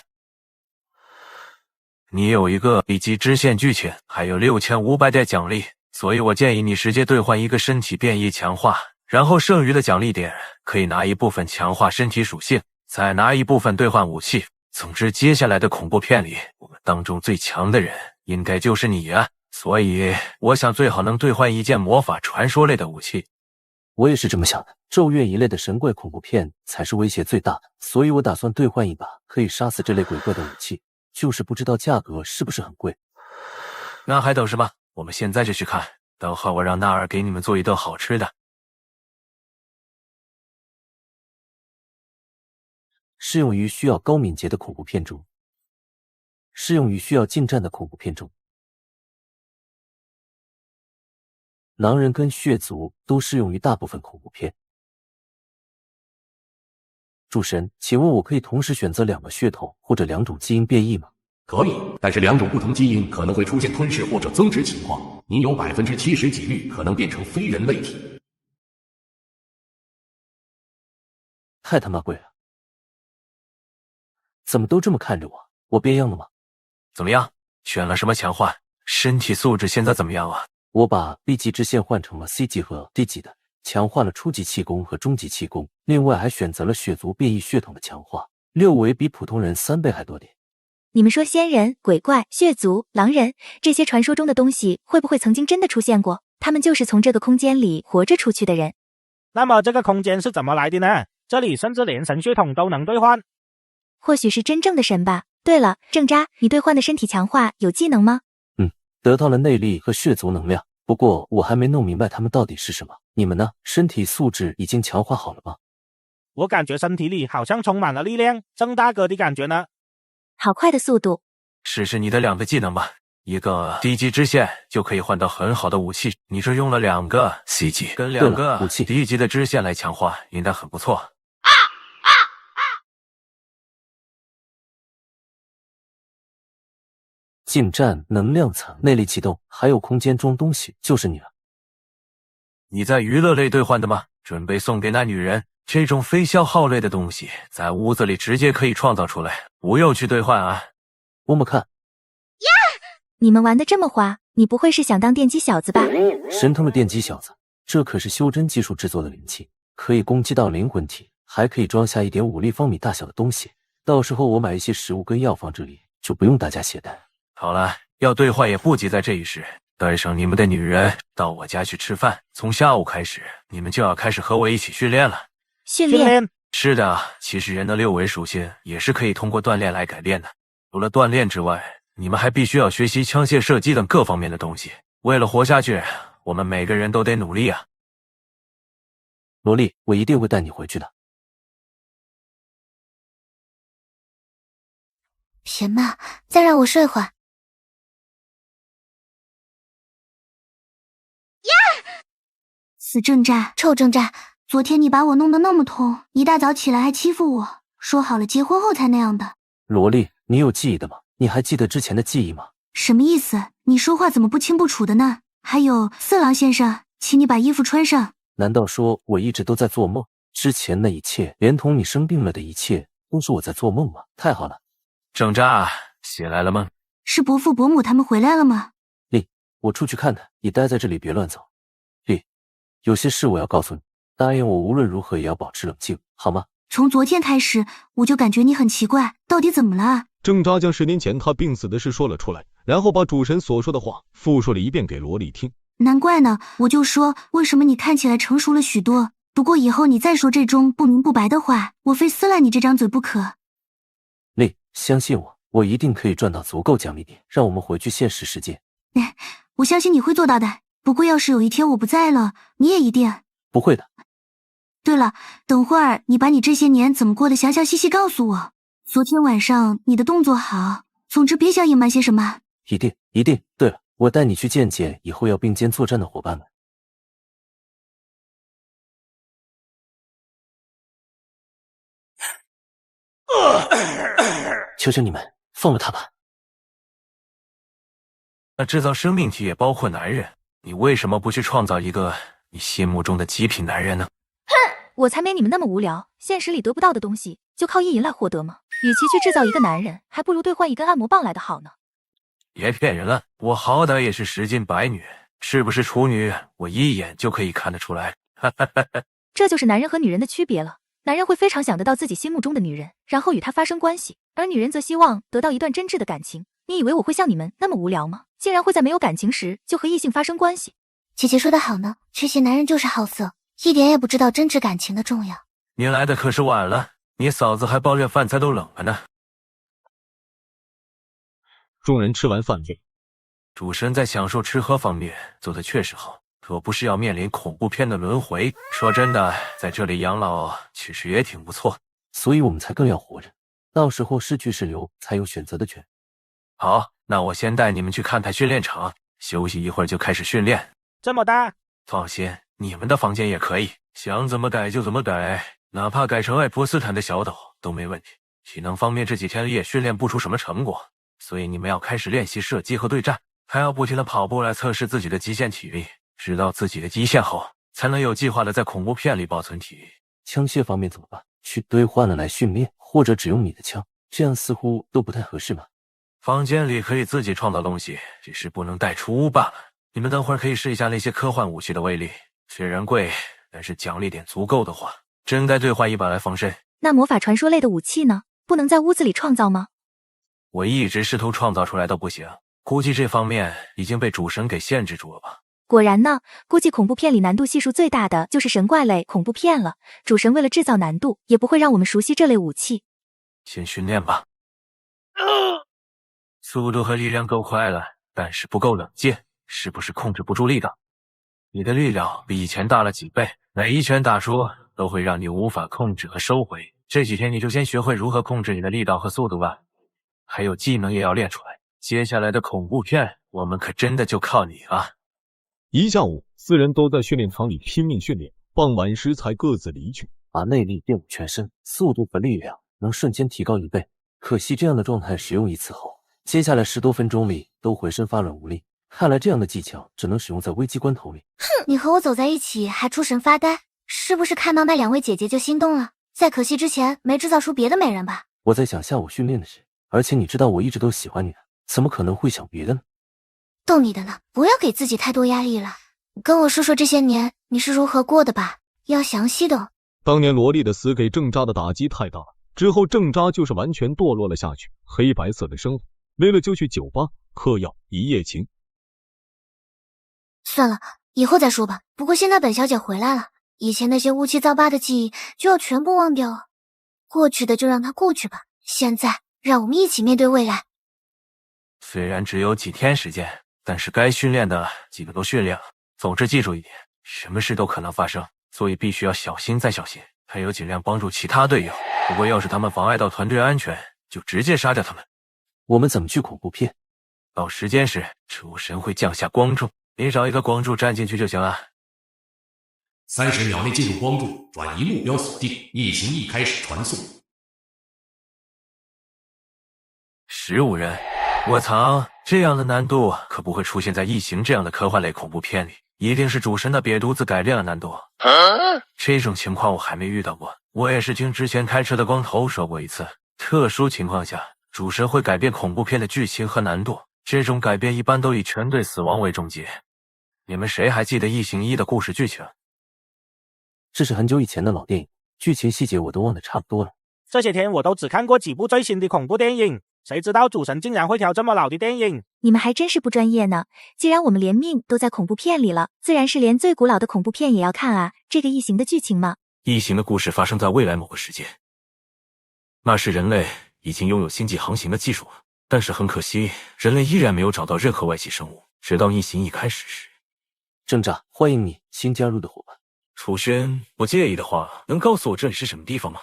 你有一个B级支线剧情，还有6500点奖励，所以我建议你直接兑换一个身体变异强化，然后剩余的奖励点可以拿一部分强化身体属性，再拿一部分兑换武器。总之接下来的恐怖片里，我们当中最强的人应该就是你啊，所以我想最好能兑换一件魔法传说类的武器。我也是这么想的，咒怨一类的神怪恐怖片才是威胁最大的，所以我打算兑换一把可以杀死这类鬼怪的武器，就是不知道价格是不是很贵。那还等什么？我们现在就去看，等会我让纳尔给你们做一顿好吃的。适用于需要高敏捷的恐怖片中，适用于需要近战的恐怖片中。狼人跟血族都适用于大部分恐怖片。主神，请问我可以同时选择2个血统或者2种基因变异吗？可以，但是2种不同基因可能会出现吞噬或者增殖情况，你有70%几率可能变成非人类体。太他妈贵了！怎么都这么看着我？我变样了吗？怎么样？选了什么强化？身体素质现在怎么样啊？我把 B 级支线换成了 C 级和 D 级的，强化了初级气功和中级气功，另外还选择了血族变异血统的强化，6维比普通人3倍还多点。你们说仙人、鬼怪、血族、狼人这些传说中的东西会不会曾经真的出现过？他们就是从这个空间里活着出去的人。那么这个空间是怎么来的呢？这里甚至连神血统都能兑换。或许是真正的神吧。对了，正渣，你兑换的身体强化有技能吗？得到了内力和血族能量，不过我还没弄明白他们到底是什么。你们呢？身体素质已经强化好了吗？我感觉身体里好像充满了力量，郑大哥的感觉呢？好快的速度！试试你的2个技能吧，一个低级支线就可以换到很好的武器，你这用了2个 C 级跟2个武器低级的支线来强化，应该很不错。近战、能量层、内力启动，还有空间装东西，就是你了。你在娱乐类兑换的吗？准备送给那女人。这种非消耗类的东西，在屋子里直接可以创造出来，不用去兑换啊。我们看。呀！你们玩的这么花，你不会是想当电击小子吧？神通的电击小子，这可是修真技术制作的灵器，可以攻击到灵魂体，还可以装下1.5立方米大小的东西。到时候我买一些食物跟药放这里，就不用大家携带。好了，要兑换也不急在这一时，带上你们的女人到我家去吃饭。从下午开始，你们就要开始和我一起训练了。训练？是的，其实人的6维属性也是可以通过锻炼来改变的。除了锻炼之外，你们还必须要学习枪械射击等各方面的东西。为了活下去，我们每个人都得努力啊。萝莉，我一定会带你回去的。行吧，再让我睡会儿。死正债，臭正债！昨天你把我弄得那么痛，一大早起来还欺负我，说好了结婚后才那样的。萝莉，你有记忆的吗？你还记得之前的记忆吗？什么意思？你说话怎么不清不楚的呢？还有，色狼先生，请你把衣服穿上。难道说我一直都在做梦？之前那一切，连同你生病了的一切，都是我在做梦吗？太好了。正渣，起来了吗？是伯父伯母他们回来了吗？丽，我出去看看，你待在这里别乱走。丽，有些事我要告诉你，答应我无论如何也要保持冷静，好吗？从昨天开始，我就感觉你很奇怪，到底怎么了？郑渣将10年前他病死的事说了出来，然后把主神所说的话复述了一遍给萝莉听。难怪呢，我就说为什么你看起来成熟了许多。不过以后你再说这种不明不白的话，我非撕烂你这张嘴不可。丽，相信我，我一定可以赚到足够奖励你，让我们回去现实世界。我相信你会做到的。不过要是有一天我不在了，你也一定不会的。对了，等会儿你把你这些年怎么过得详详细细告诉我。昨天晚上你的动作好，总之别想隐瞒些什么。一定一定。对了，我带你去见见以后要并肩作战的伙伴们。求求你们放了他吧。那制造生命体也包括男人，你为什么不去创造一个你心目中的极品男人呢？我才没你们那么无聊，现实里得不到的东西就靠意淫来获得吗？与其去制造一个男人，还不如兑换一根按摩棒来的好呢。别骗人了，我好歹也是10斤白女，是不是处女我一眼就可以看得出来。这就是男人和女人的区别了。男人会非常想得到自己心目中的女人，然后与她发生关系，而女人则希望得到一段真挚的感情。你以为我会像你们那么无聊吗？竟然会在没有感情时就和异性发生关系。姐姐说的好呢，这些男人就是好色，一点也不知道真挚感情的重要。你来的可是晚了，你嫂子还抱怨饭菜都冷了呢。众人吃完饭后，主神在享受吃喝方面做的确实好，可不是要面临恐怖片的轮回。说真的，在这里养老其实也挺不错，所以我们才更要活着，到时候是去是留才有选择的权。好，那我先带你们去看看训练场，休息一会儿就开始训练。这么大？放心，你们的房间也可以，想怎么改就怎么改，哪怕改成爱泼斯坦的小岛都没问题。体能方面这几天也训练不出什么成果，所以你们要开始练习射击和对战，还要不停的跑步来测试自己的极限体力，知道自己的极限后，才能有计划的在恐怖片里保存体力。枪械方面怎么办？去兑换了来训练，或者只用你的枪，这样似乎都不太合适吧？房间里可以自己创造东西，只是不能带出屋罢了。你们等会儿可以试一下那些科幻武器的威力，虽然贵，但是奖励点足够的话，真该兑换一把来防身。那魔法传说类的武器呢？不能在屋子里创造吗？我一直试图创造出来都不行，估计这方面已经被主神给限制住了吧。果然呢，估计恐怖片里难度系数最大的就是神怪类恐怖片了。主神为了制造难度，也不会让我们熟悉这类武器。先训练吧。速度和力量够快了，但是不够冷静，是不是控制不住力道？你的力量比以前大了几倍，每一拳打出都会让你无法控制和收回。这几天你就先学会如何控制你的力道和速度吧，还有技能也要练出来。接下来的恐怖片，我们可真的就靠你啊！一下午，4人都在训练场里拼命训练，傍晚时才各自离去。把内力垫入全身，速度和力量能瞬间提高1倍。可惜这样的状态使用一次后，接下来10多分钟里都浑身发软无力。看来这样的技巧只能使用在危机关头里。哼，你和我走在一起还出神发呆，是不是看到那2位姐姐就心动了？在可惜之前没制造出别的美人吧？我在想下午训练的事，而且你知道我一直都喜欢你的，怎么可能会想别的呢？逗你的呢，不要给自己太多压力了。跟我说说这些年你是如何过的吧。要详细的。当年萝莉的死给郑渣的打击太大了，之后郑渣就是完全堕落了下去，黑白色的生活，累了就去酒吧嗑药一夜情。算了，以后再说吧。不过现在本小姐回来了，以前那些乌七糟八的记忆就要全部忘掉了。过去的就让它过去吧，现在让我们一起面对未来。虽然只有几天时间，但是该训练的几个都训练了。总之记住一点，什么事都可能发生，所以必须要小心再小心，还有尽量帮助其他队友。不过要是他们妨碍到团队安全，就直接杀掉他们。我们怎么去恐怖片？到时间时，主神会降下光柱，你找一个光柱站进去就行了。30秒内进入光柱，转移目标锁定，异形翼开始传送。15人，我操，这样的难度可不会出现在异形这样的科幻类恐怖片里，一定是主神的瘪犊子改变了难度。这种情况我还没遇到过，我也是听之前开车的光头说过一次，特殊情况下，主神会改变恐怖片的剧情和难度，这种改变一般都以全队死亡为终结。你们谁还记得异形1的故事剧情？这是很久以前的老电影，剧情细节我都忘得差不多了。这些天我都只看过几部最新的恐怖电影，谁知道主神竟然会挑这么老的电影。你们还真是不专业呢，既然我们连命都在恐怖片里了，自然是连最古老的恐怖片也要看啊。这个异形的剧情嘛，异形的故事发生在未来某个时间，那时人类已经拥有星际航行的技术了，但是很可惜，人类依然没有找到任何外星生物，直到异形1开始时。郑炸，欢迎你新加入的伙伴。楚轩，不介意的话，能告诉我这里是什么地方吗？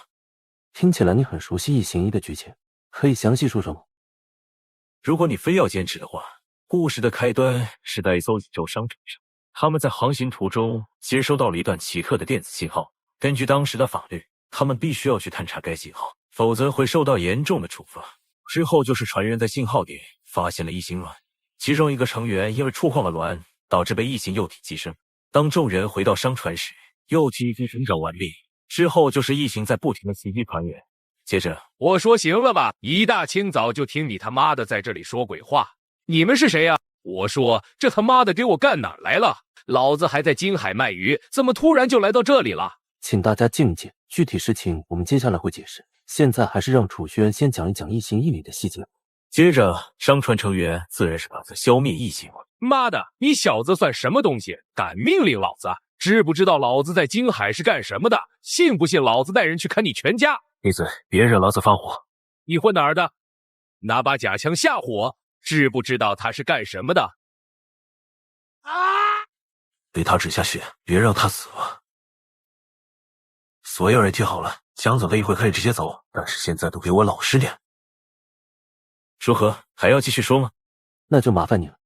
听起来你很熟悉异形1的剧情，可以详细说说吗？如果你非要坚持的话，故事的开端是在一艘宇宙商船上，他们在航行途中接收到了一段奇特的电子信号，根据当时的法律，他们必须要去探查该信号，否则会受到严重的处罚。之后就是船员在信号点发现了异形卵，其中一个成员因为触碰了卵，导致被异形幼体寄生。当众人回到商船时，幼体已经成长完毕，之后就是异形在不停的袭击船员。接着我说行了吧，一大清早就听你他妈的在这里说鬼话，你们是谁呀？我说这他妈的给我干哪儿来了？老子还在金海卖鱼，怎么突然就来到这里了？请大家静静，具体事情我们接下来会解释，现在还是让楚轩先讲一讲异形1里的细节。接着商船成员自然是打算消灭异形。妈的，你小子算什么东西，敢命令老子？知不知道老子在金海是干什么的？信不信老子带人去砍你全家？闭嘴，别惹老子发火。你混哪儿的？拿把假枪吓唬我？知不知道他是干什么的？被他指下去，别让他死了。所有人听好了，想走的一会可以直接走，但是现在都给我老实点。如何？还要继续说吗？那就麻烦你了。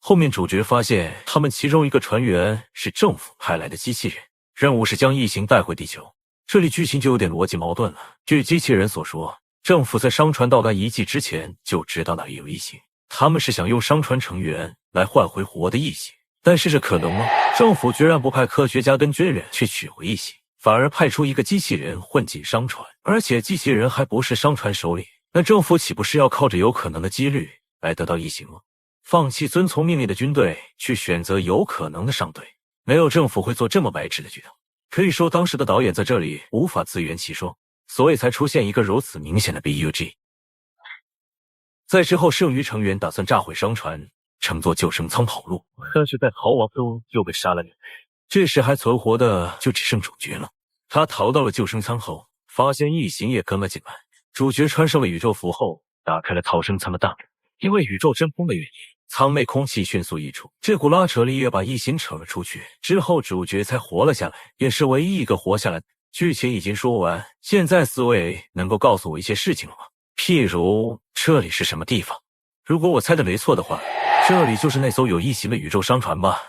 后面主角发现他们其中一个船员是政府派来的机器人，任务是将异形带回地球。这里剧情就有点逻辑矛盾了。据机器人所说，政府在商船到达遗迹之前就知道那里有异形，他们是想用商船成员来换回活的异形。但是这可能吗？政府居然不派科学家跟军人去取回异形，反而派出一个机器人混进商船，而且机器人还不是商船首领。那政府岂不是要靠着有可能的几率来得到异形吗？放弃遵从命令的军队，去选择有可能的上队，没有政府会做这么白痴的举动。可以说当时的导演在这里无法自圆其说，所以才出现一个如此明显的 BUG。 在之后剩余成员打算炸毁商船，乘坐救生舱跑路，但是在逃亡中又被杀了2人。这时还存活的就只剩主角了。他逃到了救生舱后，发现异形也跟了进来。主角穿上了宇宙服后，打开了逃生舱的大门。因为宇宙真空的原因，舱内空气迅速溢出，这股拉扯力也把异形扯了出去。之后主角才活了下来，也是唯一一个活下来的。剧情已经说完，现在4位能够告诉我一些事情了吗？譬如这里是什么地方？如果我猜的没错的话，这里就是那艘有异形的宇宙商船吧。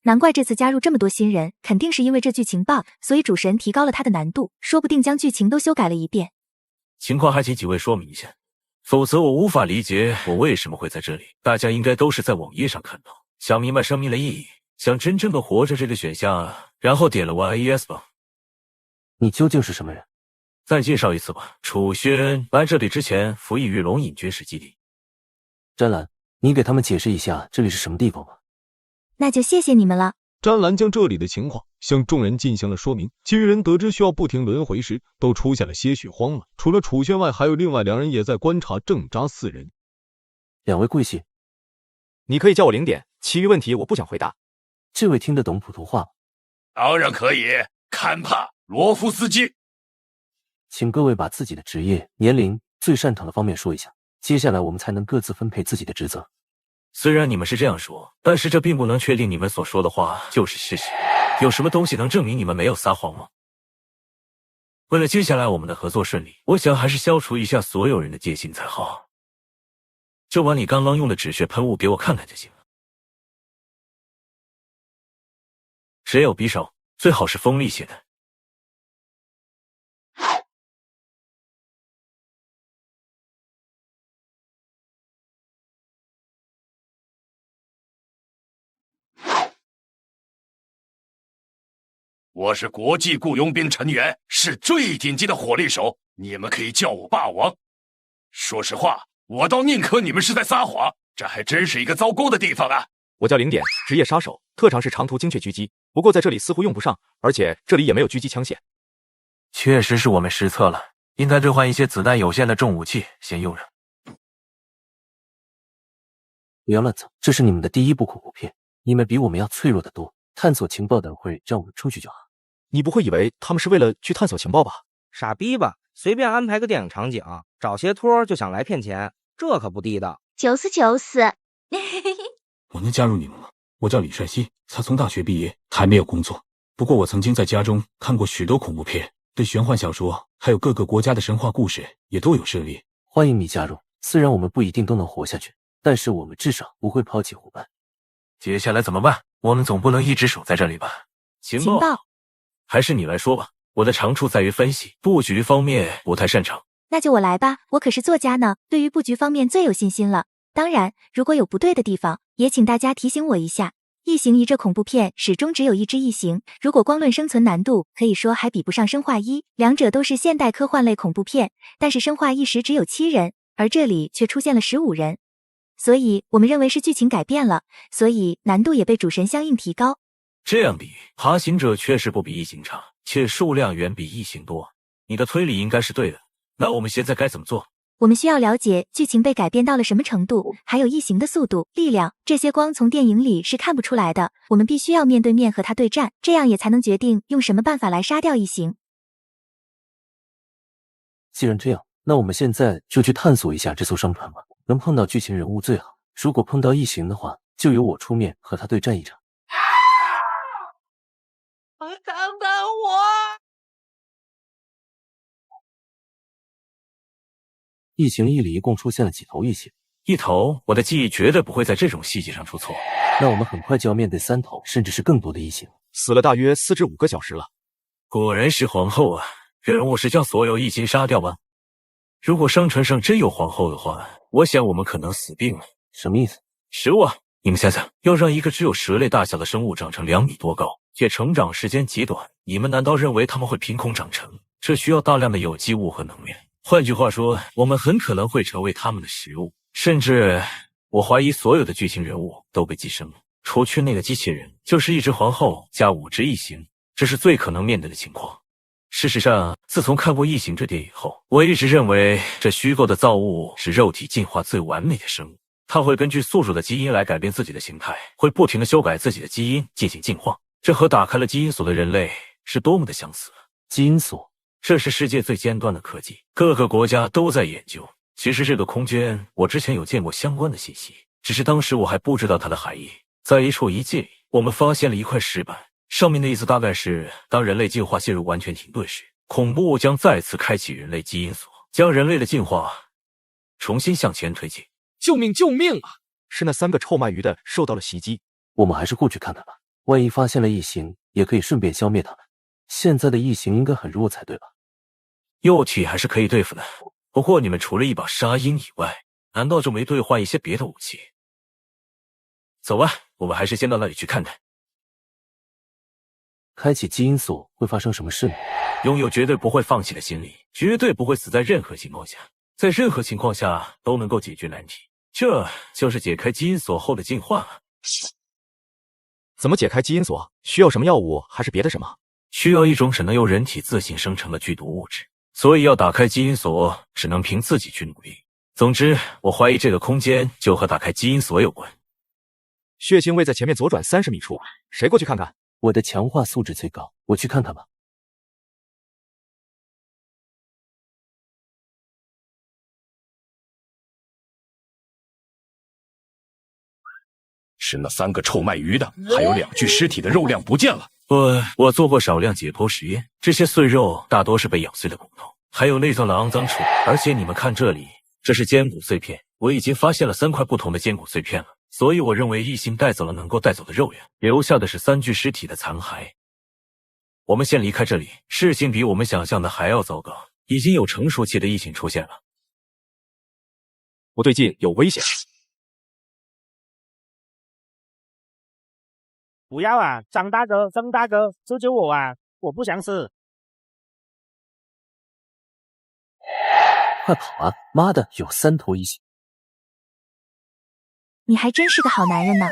难怪这次加入这么多新人，肯定是因为这剧情 bug， 所以主神提高了它的难度，说不定将剧情都修改了一遍。情况还请几位说明一下，否则我无法理解我为什么会在这里。大家应该都是在网页上看到，想明白生命的意义，想真正的活着这个选项，然后点了 YES 吧。你究竟是什么人？再介绍一次吧，楚轩来这里之前服役于龙隐军事基地。詹兰，你给他们解释一下这里是什么地方吧。那就谢谢你们了。詹兰将这里的情况向众人进行了说明，其余人得知需要不停轮回时，都出现了些许慌乱。除了楚轩外，还有另外2人也在观察郑扎4人。2位贵姓？你可以叫我0点，其余问题我不想回答。这位听得懂普通话吗？当然可以，坎帕罗夫斯基。请各位把自己的职业、年龄、最擅长的方面说一下，接下来我们才能各自分配自己的职责。虽然你们是这样说，但是这并不能确定你们所说的话就是事实。有什么东西能证明你们没有撒谎吗？为了接下来我们的合作顺利，我想还是消除一下所有人的戒心才好。就把你刚刚用的止血喷雾给我看看就行了。谁有匕首？最好是锋利些的。我是国际雇佣兵成员，是最顶级的火力手，你们可以叫我霸王。说实话，我倒宁可你们是在撒谎，这还真是一个糟糕的地方啊！我叫0点，职业杀手，特长是长途精确狙击，不过在这里似乎用不上，而且这里也没有狙击枪械。确实是我们失策了，应该兑换一些子弹有限的重武器先用上。不要乱走，这是你们的第一部恐怖片，你们比我们要脆弱得多。探索情报的会让我们出去就好。你不会以为他们是为了去探索情报吧？傻逼吧，随便安排个电影场景，找些托就想来骗钱，这可不地道。就是我能加入你们吗？我叫李帅熙，才从大学毕业，还没有工作。不过我曾经在家中看过许多恐怖片，对玄幻小说还有各个国家的神话故事也都有涉猎。欢迎你加入，虽然我们不一定都能活下去，但是我们至少不会抛弃伙伴。接下来怎么办？我们总不能一直守在这里吧？情报还是你来说吧。我的长处在于分析，布局方面不太擅长。那就我来吧，我可是作家呢，对于布局方面最有信心了。当然，如果有不对的地方，也请大家提醒我一下。异形1这恐怖片始终只有一只异形，如果光论生存难度，可以说还比不上生化1，两者都是现代科幻类恐怖片，但是生化1时只有7人，而这里却出现了15人。所以我们认为是剧情改变了，所以难度也被主神相应提高。这样比，爬行者确实不比异形差，且数量远比异形多。你的推理应该是对的。那我们现在该怎么做？我们需要了解剧情被改变到了什么程度，还有异形的速度、力量，这些光从电影里是看不出来的。我们必须要面对面和他对战，这样也才能决定用什么办法来杀掉异形。既然这样，那我们现在就去探索一下这艘商船吧。能碰到剧情人物最好，如果碰到异形的话，就由我出面和他对战一场。等等我！异形1里一共出现了几头异形？1头，我的记忆绝对不会在这种细节上出错。那我们很快就要面对3头，甚至是更多的异形。死了大约4至5个小时了。果然是皇后啊！任务是将所有异形杀掉吗？如果商船上真有皇后的话，我想我们可能死定了。什么意思？食物啊！你们想想，要让一个只有蛇类大小的生物长成2米多高，且成长时间极短，你们难道认为它们会凭空长成？这需要大量的有机物和能量。换句话说，我们很可能会成为他们的食物，甚至我怀疑所有的剧情人物都被寄生了，除去那个机器人，就是一只皇后加5只异形，这是最可能面对的情况。事实上，自从看过《异形》这电影后，我一直认为这虚构的造物是肉体进化最完美的生物，它会根据宿主的基因来改变自己的形态，会不停地修改自己的基因进行进化，这和打开了基因锁的人类是多么的相似。基因锁，这是世界最尖端的科技，各个国家都在研究。其实这个空间我之前有见过相关的信息，只是当时我还不知道它的含义。在一处遗迹里，我们发现了一块石板，上面的意思大概是，当人类进化陷入完全停顿时，恐怖将再次开启人类基因锁，将人类的进化重新向前推进。救命救命啊！是那3个臭鳗鱼的受到了袭击。我们还是过去看看吧，万一发现了异形，也可以顺便消灭它们。现在的异形应该很弱才对吧？幼体还是可以对付的，不过你们除了一把沙鹰以外，难道就没兑换一些别的武器？走吧，我们还是先到那里去看看。开启基因锁会发生什么事呢？拥有绝对不会放弃的心理，绝对不会死在任何情况下，在任何情况下都能够解决难题，这就是解开基因锁后的进化。怎么解开基因锁？需要什么药物，还是别的什么？需要一种只能由人体自行生成的剧毒物质，所以要打开基因锁，只能凭自己去努力。总之，我怀疑这个空间就和打开基因锁有关。血腥位在前面左转30米处，谁过去看看？我的强化素质最高，我去看看吧。是那3个臭卖鱼的，还有2具尸体的肉量不见了。我做过少量解剖实验，这些碎肉大多是被咬碎的骨头，还有内脏的肮脏处。而且你们看这里，这是肩骨碎片，我已经发现了3块不同的肩骨碎片了。所以我认为异性带走了能够带走的肉源，留下的是3具尸体的残骸。我们先离开这里，事情比我们想象的还要糟糕，已经有成熟期的异性出现了。不对劲，有危险！不要啊，张大哥，曾大哥，救救我啊！我不想死。快跑啊！妈的，有3头异性！你还真是个好男人呢。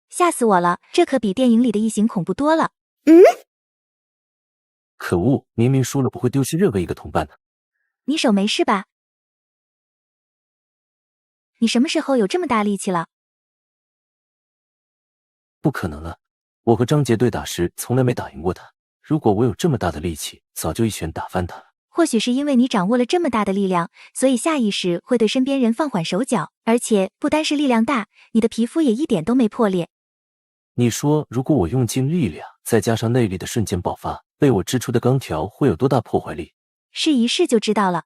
吓死我了，这可比电影里的异形恐怖多了。可恶，明明输了不会丢失任何一个同伴的。你手没事吧？你什么时候有这么大力气了？不可能啊！我和张杰对打时从来没打赢过他。如果我有这么大的力气，早就一拳打翻他。或许是因为你掌握了这么大的力量，所以下意识会对身边人放缓手脚，而且不单是力量大，你的皮肤也一点都没破裂。你说，如果我用尽力量，再加上内力的瞬间爆发，被我织出的钢条会有多大破坏力？试一试就知道了。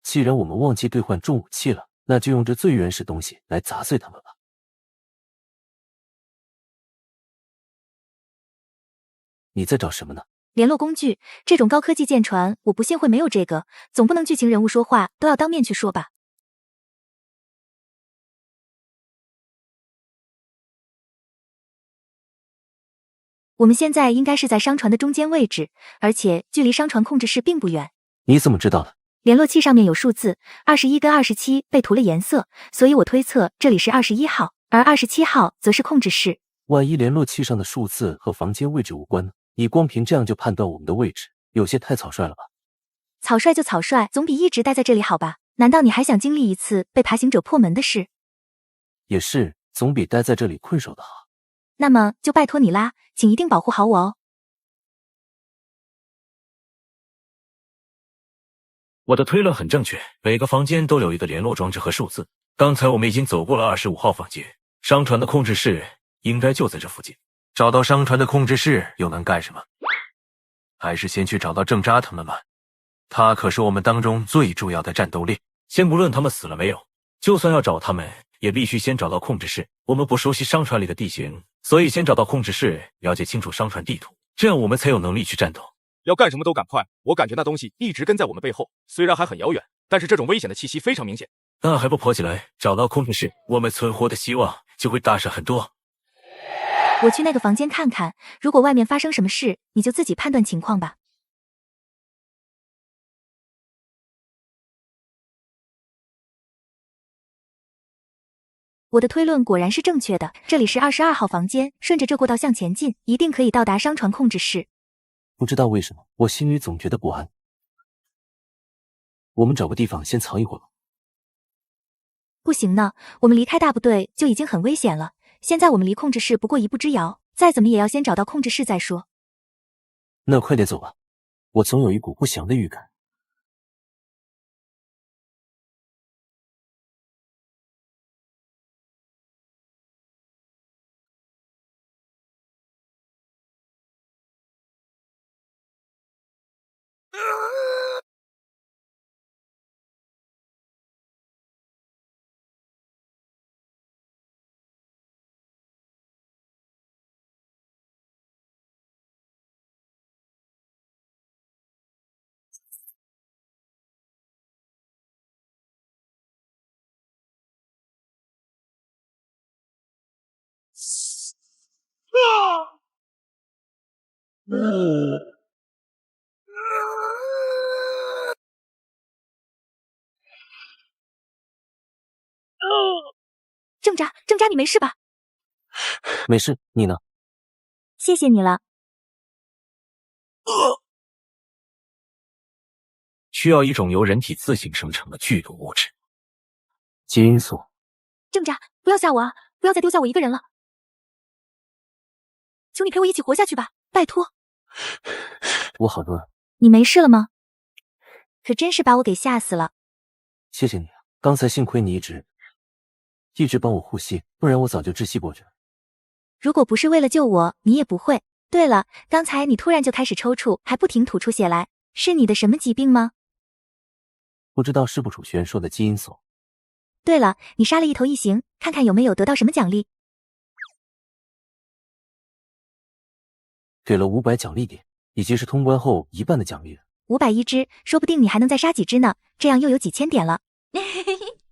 既然我们忘记兑换重武器了，那就用这最原始东西来砸碎他们吧。你在找什么呢？联络工具，这种高科技舰船，我不信会没有这个，总不能剧情人物说话都要当面去说吧。我们现在应该是在商船的中间位置，而且距离商船控制室并不远。你怎么知道的？联络器上面有数字，21跟27被涂了颜色，所以我推测这里是21号，而27号则是控制室。万一联络器上的数字和房间位置无关呢？你光凭这样就判断我们的位置，有些太草率了吧？草率就草率，总比一直待在这里好吧？难道你还想经历一次被爬行者破门的事？也是，总比待在这里困守的好。那么就拜托你啦，请一定保护好我哦。我的推论很正确，每个房间都有一个联络装置和数字。刚才我们已经走过了25号房间，商船的控制室应该就在这附近。找到商船的控制室又能干什么？还是先去找到郑扎他们吧。他可是我们当中最重要的战斗力。先不论他们死了没有，就算要找他们，也必须先找到控制室。我们不熟悉商船里的地形，所以先找到控制室，了解清楚商船地图，这样我们才有能力去战斗。要干什么都赶快，我感觉那东西一直跟在我们背后，虽然还很遥远，但是这种危险的气息非常明显。那还不跑起来，找到控制室，我们存活的希望就会大上很多。我去那个房间看看，如果外面发生什么事，你就自己判断情况吧。我的推论果然是正确的，这里是22号房间，顺着这过道向前进，一定可以到达商船控制室。不知道为什么，我心里总觉得不安。我们找个地方先藏一会儿吧。不行呢，我们离开大部队就已经很危险了，现在我们离控制室不过一步之遥，再怎么也要先找到控制室再说。那快点走吧，我总有一股不祥的预感。郑渣，郑渣，你没事吧？没事，你呢？谢谢你了。需要一种由人体自行生成的剧毒物质——基因素。郑渣，不要吓我啊！不要再丢下我一个人了。求你陪我一起活下去吧，拜托。我好多。你没事了吗？可真是把我给吓死了。谢谢你啊，刚才幸亏你一直帮我护吸，不然我早就窒息过去了。如果不是为了救我，你也不会。对了，刚才你突然就开始抽搐，还不停吐出血来，是你的什么疾病吗？不知道是不楚玄说的基因锁。对了，你杀了一头异形，看看有没有得到什么奖励。给了500奖励点，以及是通关后1半的奖励。501只，说不定你还能再杀几只呢，这样又有几千点了。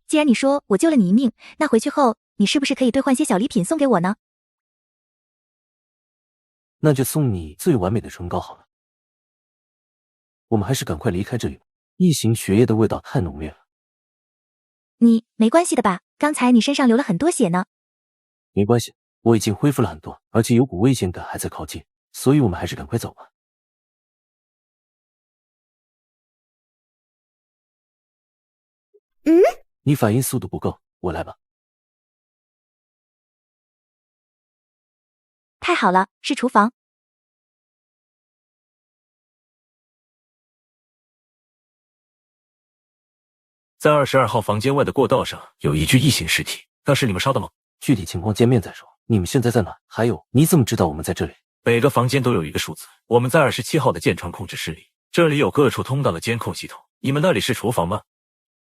既然你说我救了你一命，那回去后你是不是可以兑换些小礼品送给我呢？那就送你最完美的唇膏好了。我们还是赶快离开这里吧，异形血液的味道太浓烈了。你没关系的吧？刚才你身上流了很多血呢。没关系，我已经恢复了很多，而且有股危险感还在靠近，所以我们还是赶快走吧。你反应速度不够，我来吧。太好了，是厨房。在22号房间外的过道上有一具异形尸体，那是你们烧的吗？具体情况见面再说。你们现在在哪？还有，你怎么知道我们在这里？每个房间都有一个数字，我们在27号的建窗控制室里，这里有各处通道的监控系统。你们那里是厨房吗？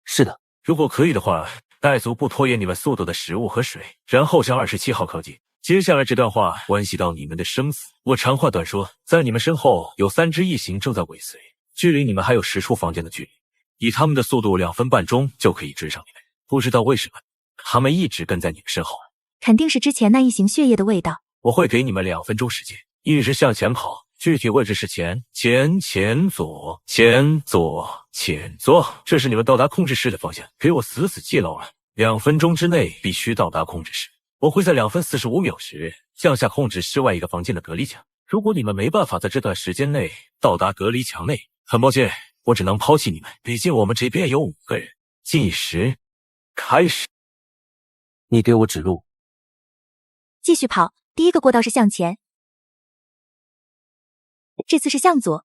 是的。如果可以的话，带足不拖延你们速度的食物和水，然后向27号靠近。接下来这段话关系到你们的生死，我长话短说，在你们身后有3只异形正在尾随，距离你们还有10处房间的距离，以他们的速度2分半钟就可以追上你们。不知道为什么，他们一直跟在你们身后。肯定是之前那异形血液的味道。我会给你们2分钟时间，一直向前跑，具体位置是前左，前左，前左，这是你们到达控制室的方向，给我死死记牢了，2分钟之内必须到达控制室。我会在2分45秒时降下控制室外一个房间的隔离墙。如果你们没办法在这段时间内到达隔离墙内，很抱歉，我只能抛弃你们。毕竟我们这边有5个人。计时开始。你给我指路。继续跑，第一个过道是向前，这次是向左。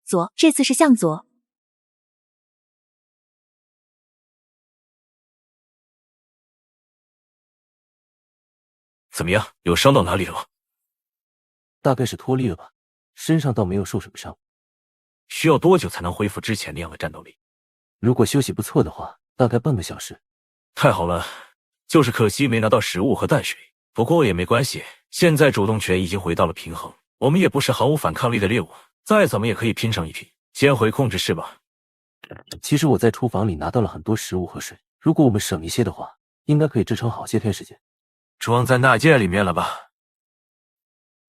左，这次是向左。怎么样？有伤到哪里了吗？大概是脱力了吧，身上倒没有受什么伤。需要多久才能恢复之前那样的战斗力？如果休息不错的话，大概半个小时。太好了，就是可惜没拿到食物和淡水。不过也没关系，现在主动权已经回到了平衡，我们也不是毫无反抗力的猎物，再怎么也可以拼上一拼。先回控制室吧。其实我在厨房里拿到了很多食物和水，如果我们省一些的话，应该可以支撑好些天时间。装在纳戒里面了吧？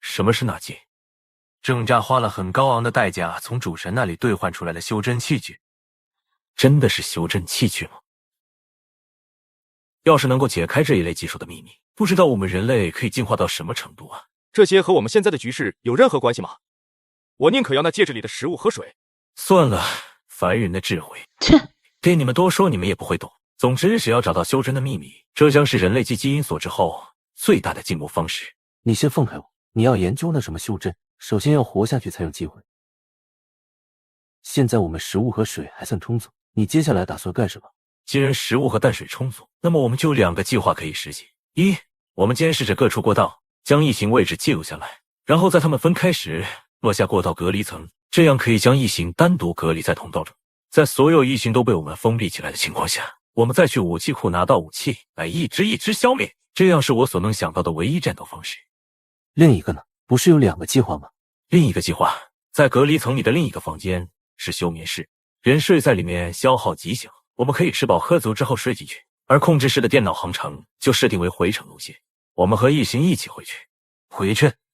什么是纳戒？郑炸花了很高昂的代价从主神那里兑换出来的修真器具。真的是修真器具吗？要是能够解开这一类技术的秘密，不知道我们人类可以进化到什么程度啊！这些和我们现在的局势有任何关系吗？我宁可要那戒指里的食物和水。算了，凡人的智慧，给你们多说你们也不会懂。总之，只要找到修真的秘密，这将是人类继基因锁之后最大的进步方式。你先放开我，你要研究那什么修真，首先要活下去才有机会。现在我们食物和水还算充足，你接下来打算干什么？既然食物和淡水充足，那么我们就有2个计划可以实行。一，我们监视着各处过道，将异形位置记录下来，然后在他们分开时落下过道隔离层，这样可以将异形单独隔离在通道中。在所有异形都被我们封闭起来的情况下，我们再去武器库拿到武器来一只一只消灭，这样是我所能想到的唯一战斗方式。另一个呢？不是有2个计划吗？另一个计划，在隔离层里的另一个房间是休眠室，人睡在里面消耗极小，我们可以吃饱喝足之后睡进去，而控制室的电脑航程就设定为回程路线。我们和异形一起回去。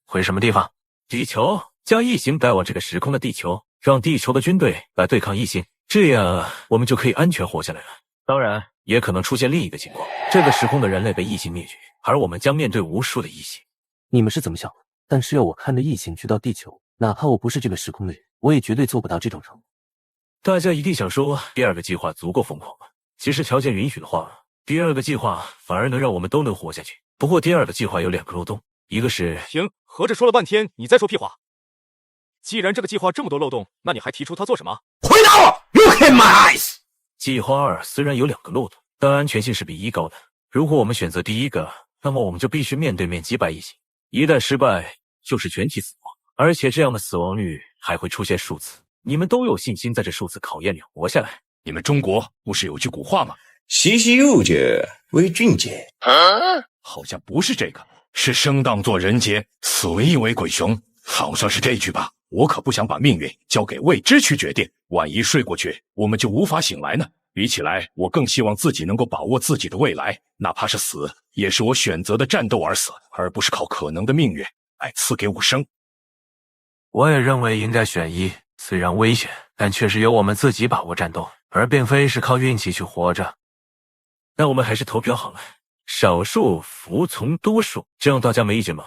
回什么地方？地球，将异形带往这个时空的地球，让地球的军队来对抗异形，这样我们就可以安全活下来了。当然，也可能出现另一个情况，这个时空的人类被异形灭绝，而我们将面对无数的异形。你们是怎么想的？但是要我看着异形去到地球，哪怕我不是这个时空的人，我也绝对做不到这种程度。大家一定想说第二个计划足够疯狂吗？其实条件允许的话，第二个计划反而能让我们都能活下去。不过第二个计划有2个漏洞，一个是……停，合着说了半天，你在说屁话。既然这个计划这么多漏洞，那你还提出它做什么？回答我 ！Look in my eyes。计划2虽然有2个漏洞，但安全性是比1高的。如果我们选择第一个，那么我们就必须面对面击败异形，一旦失败，就是全体死亡，而且这样的死亡率还会出现数次。你们都有信心在这数次考验里活下来？你们中国不是有句古话吗？习习误者为俊杰。好像不是这个，是生当作人杰，死亦为鬼雄，好像是这句吧。我可不想把命运交给未知去决定，万一睡过去，我们就无法醒来呢。比起来，我更希望自己能够把握自己的未来，哪怕是死，也是我选择的战斗而死，而不是靠可能的命运来赐给我生。我也认为应该选1，虽然危险，但确实由我们自己把握战斗，而并非是靠运气去活着。那我们还是投票好了，少数服从多数，这样大家没意见吗？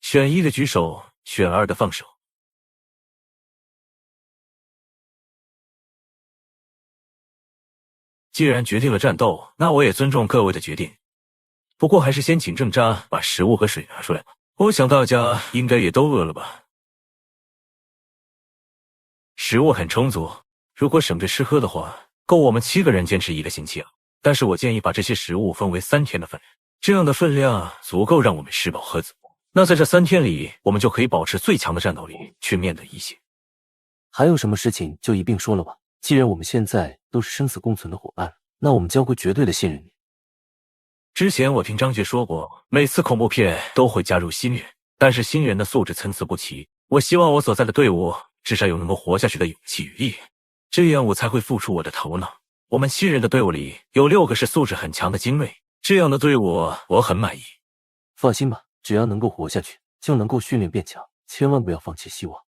选1的举手，选2的放手。既然决定了战斗，那我也尊重各位的决定。不过还是先请郑渣把食物和水拿出来吧。我想大家应该也都饿了吧？食物很充足，如果省着吃喝的话，够我们7个人坚持1个星期啊。但是我建议把这些食物分为3天的分量，这样的分量足够让我们吃饱喝足。那在这3天里，我们就可以保持最强的战斗力去面对异形。还有什么事情就一并说了吧。既然我们现在都是生死共存的伙伴，那我们将会绝对的信任你。之前我听张觉说过，每次恐怖片都会加入新人，但是新人的素质参差不齐。我希望我所在的队伍至少有能够活下去的勇气与毅力，这样我才会付出我的头脑。我们7人的队伍里有6个是素质很强的精锐，这样的队伍我很满意。放心吧，只要能够活下去，就能够训练变强，千万不要放弃希望。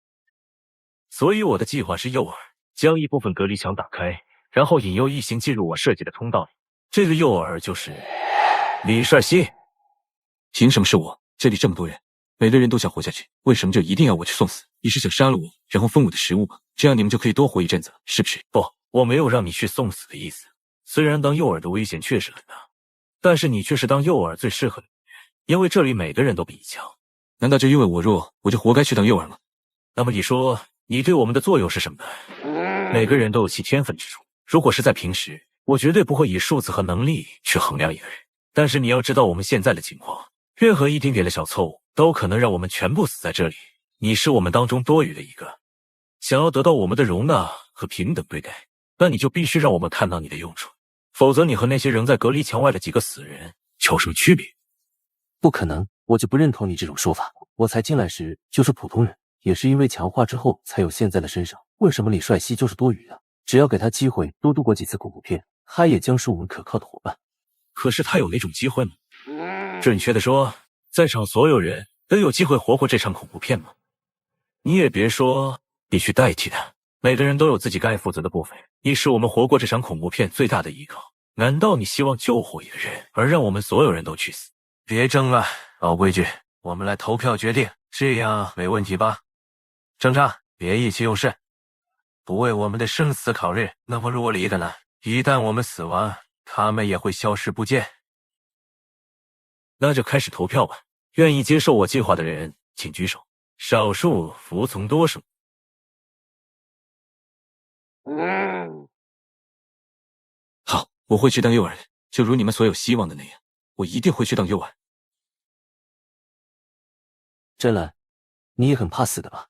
所以我的计划是诱饵，将一部分隔离墙打开，然后引诱异形进入我设计的通道里。这个诱饵就是李帅熙。凭什么是我？这里这么多人，每个人都想活下去，为什么就一定要我去送死？你是想杀了我，然后分我的食物吗？这样你们就可以多活一阵子，是不是？不，我没有让你去送死的意思。虽然当诱饵的危险确实很大，但是你却是当诱饵最适合的人，因为这里每个人都比你强。难道就因为我弱，我就活该去当诱饵吗？那么你说，你对我们的作用是什么呢？每个人都有其天分之处，如果是在平时，我绝对不会以数字和能力去衡量一个人。但是你要知道我们现在的情况，任何一丁点的小错误都可能让我们全部死在这里。你是我们当中多余的一个，想要得到我们的容纳和平等对待，那你就必须让我们看到你的用处，否则你和那些仍在隔离墙外的几个死人有什么区别？不可能，我就不认同你这种说法。我才进来时就是普通人，也是因为强化之后才有现在的身手。为什么李帅熙就是多余的？只要给他机会，多度过几次恐怖片，他也将是我们可靠的伙伴。可是他有那种机会吗？准确的说，在场所有人都有机会活过这场恐怖片吗？你也别说必须代替他，每个人都有自己该负责的部分。你是我们活过这场恐怖片最大的依靠，难道你希望救活一个人，而让我们所有人都去死？别争了，老规矩，我们来投票决定，这样没问题吧？郑渣，别意气用事，不为我们的生死考虑。那么若离的呢？一旦我们死亡，他们也会消失不见。那就开始投票吧，愿意接受我计划的人请举手，少数服从多数。好，我会去当诱饵，就如你们所有希望的那样，我一定会去当诱饵。真兰，你也很怕死的吧？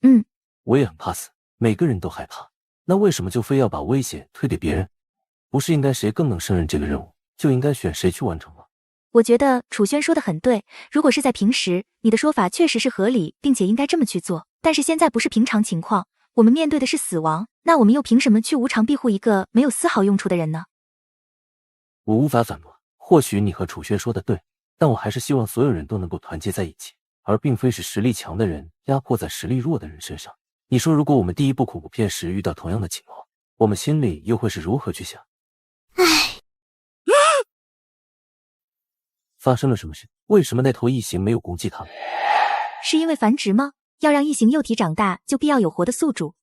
嗯，我也很怕死，每个人都害怕，那为什么就非要把危险推给别人？不是应该谁更能胜任这个任务，就应该选谁去完成吗？我觉得楚轩说的很对，如果是在平时，你的说法确实是合理，并且应该这么去做。但是现在不是平常情况，我们面对的是死亡，那我们又凭什么去无偿庇护一个没有丝毫用处的人呢？我无法反驳，或许你和楚轩说的对，但我还是希望所有人都能够团结在一起，而并非是实力强的人压迫在实力弱的人身上。你说，如果我们第一部恐怖片时遇到同样的情况，我们心里又会是如何去想？发生了什么事？为什么那头异形没有攻击他们？是因为繁殖吗？要让异形幼体长大，就必要有活的宿主。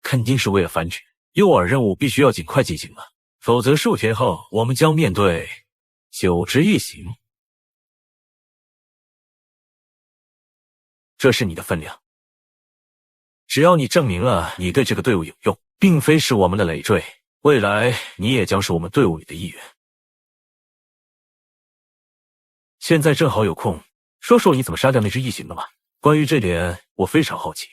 肯定是为了繁殖，诱饵任务必须要尽快进行了，否则数天后我们将面对9只异形。这是你的分量，只要你证明了你对这个队伍有用，并非是我们的累赘，未来你也将是我们队伍里的一员。现在正好有空，说说你怎么杀掉那只异形的吧。关于这点，我非常好奇。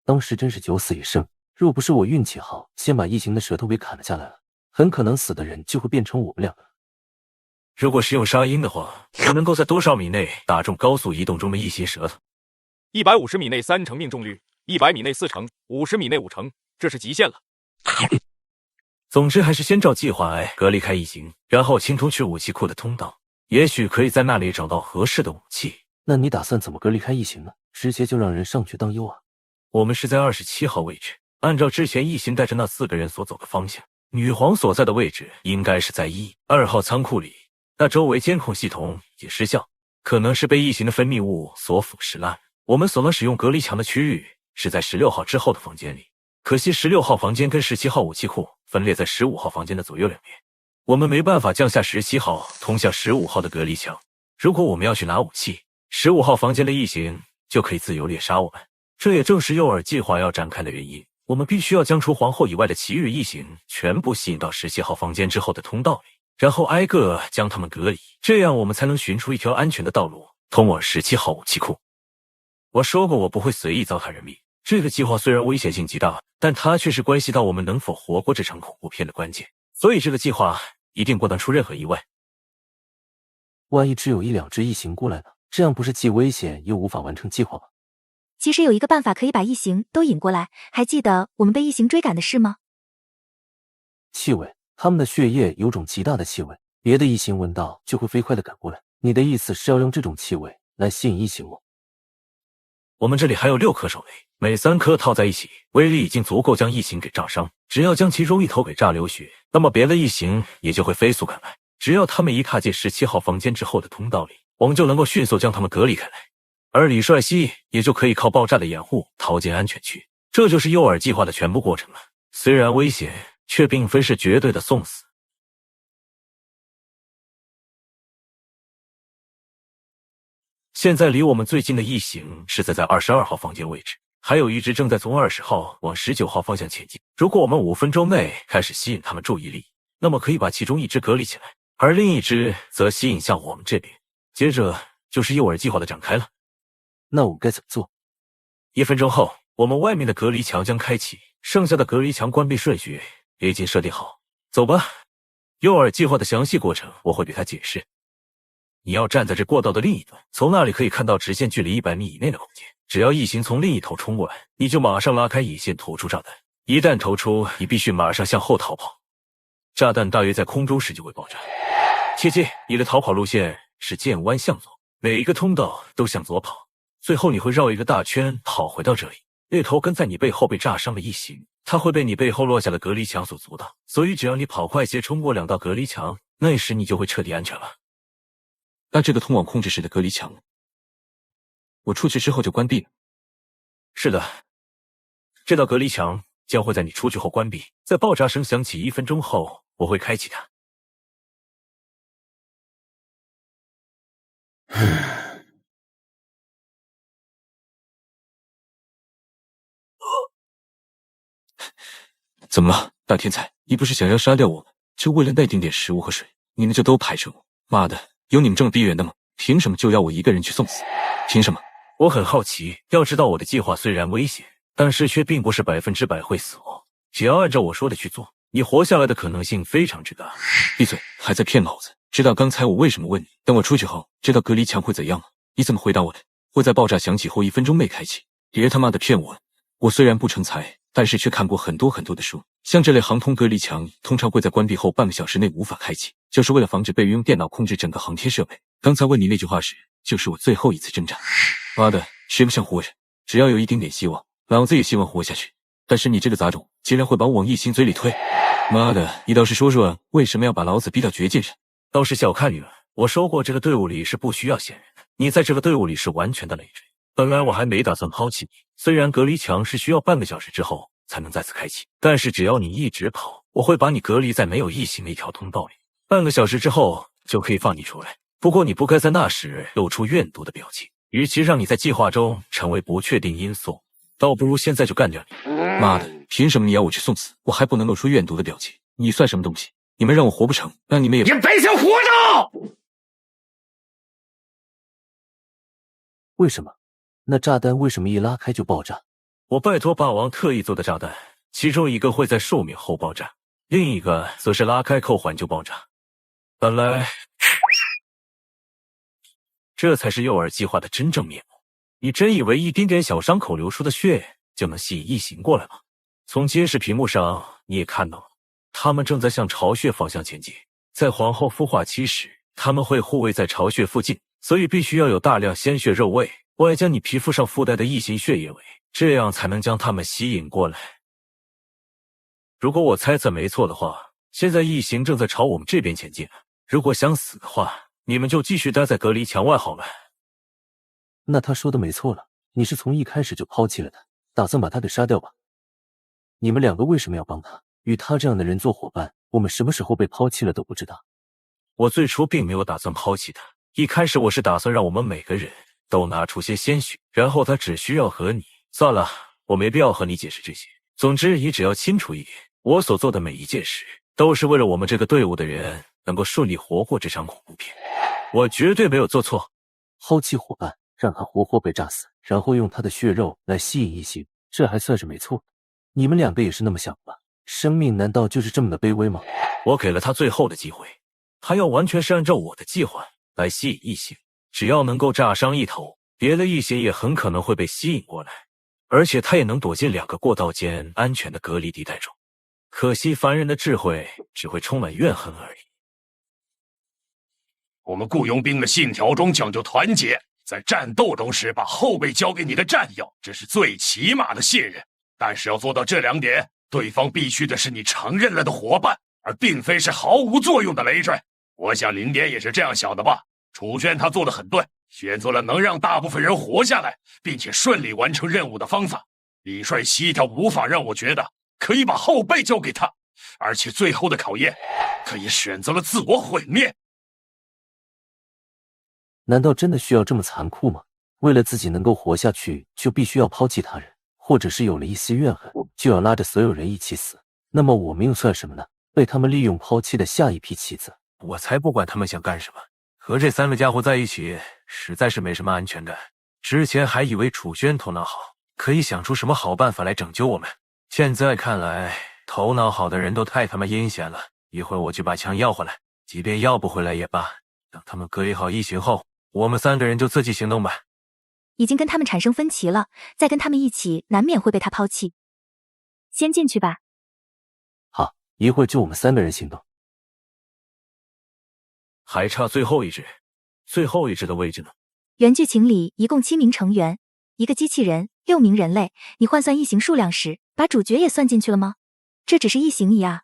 当时真是九死一生，若不是我运气好，先把异形的舌头给砍了下来了，很可能死的人就会变成我们两个。如果是用沙鹰的话，你能够在多少米内打中高速移动中的异形舌头？150米内3成命中率，100米内4成，50米内5成，这是极限了。总之，还是先照计划来隔离开异形，然后清除去武器库的通道，也许可以在那里找到合适的武器。那你打算怎么隔离开异形呢？直接就让人上去当诱饵？我们是在27号位置，按照之前异形带着那4个人所走的方向，女皇所在的位置应该是在1、2号仓库里。那周围监控系统也失效，可能是被异形的分泌物所腐蚀烂。我们所能使用隔离墙的区域是在16号之后的房间里，可惜16号房间跟17号武器库分裂在15号房间的左右两边，我们没办法降下17号通向15号的隔离墙。如果我们要去拿武器，15号房间的异形就可以自由猎杀我们。这也正是诱饵计划要展开的原因。我们必须要将除皇后以外的其余异形全部吸引到17号房间之后的通道里，然后挨个将他们隔离，这样我们才能寻出一条安全的道路通往17号武器库。我说过我不会随意糟蹋人命，这个计划虽然危险性极大，但它却是关系到我们能否活过这场恐怖片的关键，所以这个计划一定不能出任何意外。万一只有1、2只异形过来呢？这样不是既危险又无法完成计划吗？其实有一个办法可以把异形都引过来，还记得我们被异形追赶的事吗？气味，他们的血液有种极大的气味，别的异形闻到就会飞快地赶过来。你的意思是要用这种气味来吸引异形吗？我们这里还有6颗手雷，每3颗套在一起，威力已经足够将异形给炸伤。只要将其中一头给炸流血，那么别的异形也就会飞速赶来。只要他们一踏进17号房间之后的通道里，我们就能够迅速将他们隔离开来，而李帅熙也就可以靠爆炸的掩护逃进安全区。这就是诱饵计划的全部过程了。虽然危险，却并非是绝对的送死。现在离我们最近的异形是在22号房间位置，还有一只正在从20号往19号方向前进。如果我们5分钟内开始吸引他们注意力，那么可以把其中一只隔离起来，而另一只则吸引向我们这边。接着就是诱饵计划的展开了。那我们该怎么做？1分钟后，我们外面的隔离墙将开启，剩下的隔离墙关闭顺序也已经设定好。走吧，诱饵计划的详细过程我会对他解释。你要站在这过道的另一端，从那里可以看到直线距离100米以内的空间。只要异形从另一头冲过来，你就马上拉开引线投出炸弹。一旦投出，你必须马上向后逃跑。炸弹大约在空中时就会爆炸。切记，你的逃跑路线是剑弯向左，每一个通道都向左跑，最后你会绕一个大圈跑回到这里。那头跟在你背后被炸伤的异形，它会被你背后落下的隔离墙所阻挡，所以只要你跑快些冲过2道隔离墙，那时你就会彻底安全了。那这个通往控制室的隔离墙，我出去之后就关闭了。是的，这道隔离墙将会在你出去后关闭，在爆炸声响起1分钟后，我会开启它。怎么了，大天才？你不是想要杀掉我们，就为了那丁点食物和水？你们就都排斥我？妈的，有你们这么逼人的吗？凭什么就要我一个人去送死？凭什么？我很好奇，要知道我的计划虽然危险，但是却并不是100%会死亡。只要按照我说的去做，你活下来的可能性非常之大。闭嘴，还在骗老子！知道刚才我为什么问你，等我出去后，这道隔离墙会怎样吗？你怎么回答我的？会在爆炸响起后1分钟内开启。别他妈的骗我！我虽然不成才，但是却看过很多的书。像这类航通隔离墙，通常会在关闭后半个小时内无法开启，就是为了防止被用电脑控制整个航天设备。刚才问你那句话时，就是我最后一次挣扎。妈的，谁不想活着？只要有一丁点希望，老子也希望活下去。但是你这个杂种，竟然会把我往异形嘴里推！妈的，你倒是说说，为什么要把老子逼到绝境上？倒是小看你了。我说过，这个队伍里是不需要仙人的，你在这个队伍里是完全的累赘。本来我还没打算抛弃你，虽然隔离墙是需要半个小时之后才能再次开启，但是只要你一直跑，我会把你隔离在没有异形的一条通道里，半个小时之后就可以放你出来。不过你不该在那时露出怨毒的表情，与其让你在计划中成为不确定因素，倒不如现在就干掉你。妈的，凭什么你要我去送死，我还不能露出怨毒的表情？你算什么东西？你们让我活不成，那你们也别想活着！为什么？那炸弹为什么一拉开就爆炸？我拜托霸王特意做的炸弹，其中一个会在数秒后爆炸，另一个则是拉开扣环就爆炸。本来这才是诱饵计划的真正面目。你真以为一丁点小伤口流出的血就能吸引异形过来吗？从监视屏幕上你也看到了，他们正在向巢穴方向前进。在皇后孵化期时，他们会护卫在巢穴附近，所以必须要有大量鲜血肉味，外加你皮肤上附带的异形血液味，这样才能将他们吸引过来。如果我猜测没错的话，现在异形正在朝我们这边前进。如果想死的话，你们就继续待在隔离墙外好了。那他说的没错了，你是从一开始就抛弃了他，打算把他给杀掉吧？你们两个为什么要帮他？与他这样的人做伙伴，我们什么时候被抛弃了都不知道。我最初并没有打算抛弃他，一开始我是打算让我们每个人都拿出些鲜血，然后他只需要和你。算了，我没必要和你解释这些。总之，你只要清楚一点，我所做的每一件事，都是为了我们这个队伍的人能够顺利活过这场恐怖片。我绝对没有做错。抛弃伙伴，让他活活被炸死，然后用他的血肉来吸引异形，这还算是没错。你们两个也是那么想吧？生命难道就是这么的卑微吗？我给了他最后的机会，他要完全是按照我的计划来吸引异形，只要能够炸伤一头，别的异形也很可能会被吸引过来，而且他也能躲进2个过道间安全的隔离地带中。可惜凡人的智慧只会充满怨恨而已。我们雇佣兵的信条中讲究团结，在战斗中时把后背交给你的战友，这是最起码的信任。但是要做到这2点，对方必须的是你承认了的伙伴，而并非是毫无作用的累赘。我想林典也是这样想的吧？楚轩他做得很对，选择了能让大部分人活下来，并且顺利完成任务的方法。李帅西条无法让我觉得可以把后背交给他，而且最后的考验可以选择了自我毁灭。难道真的需要这么残酷吗？为了自己能够活下去，就必须要抛弃他人，或者是有了一丝怨恨，就要拉着所有人一起死？那么我们又算什么呢？被他们利用抛弃的下一批棋子。我才不管他们想干什么，和这3个家伙在一起，实在是没什么安全感。之前还以为楚轩头脑好，可以想出什么好办法来拯救我们，现在看来，头脑好的人都太他妈阴险了。一会儿我就把枪要回来，即便要不回来也罢，等他们隔离好异形后，我们3个人就自己行动吧。已经跟他们产生分歧了，再跟他们一起，难免会被他抛弃。先进去吧。好，一会儿就我们3个人行动。还差最后一只，最后一只的位置呢？原剧情里一共7名成员，1个机器人，6名人类。你换算异形数量时，把主角也算进去了吗？这只是异形仪啊。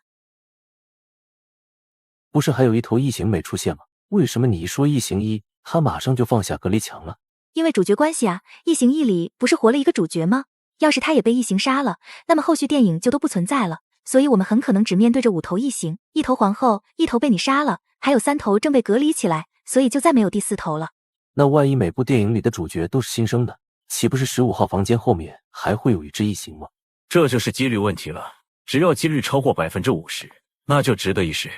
不是还有一头异形没出现吗？为什么你一说异形1，他马上就放下隔离墙了？因为主角关系啊，异形1里不是活了一个主角吗？要是他也被异形杀了，那么后续电影就都不存在了。所以我们很可能只面对着5头异形，1头皇后，1头被你杀了，还有3头正被隔离起来，所以就再没有第4头了。那万一每部电影里的主角都是新生的，岂不是15号房间后面还会有一只异形吗？这就是几率问题了，只要几率超过 50%， 那就值得一试。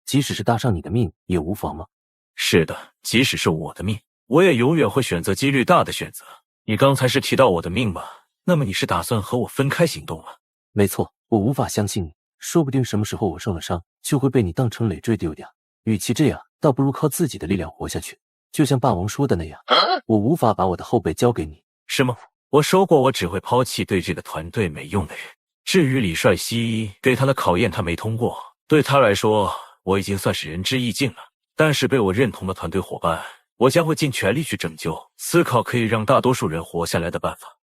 即使是搭上你的命也无妨吗？是的，即使是我的命，我也永远会选择几率大的选择。你刚才是提到我的命吧？那么你是打算和我分开行动吗？没错，我无法相信你，说不定什么时候我受了伤，就会被你当成累赘丢掉。与其这样，倒不如靠自己的力量活下去。就像霸王说的那样，我无法把我的后背交给你。是吗？我说过，我只会抛弃对这个团队没用的人。至于李帅熙给他的考验，他没通过，对他来说，我已经算是仁至义尽了。但是被我认同的团队伙伴，我将会尽全力去拯救，思考可以让大多数人活下来的办法。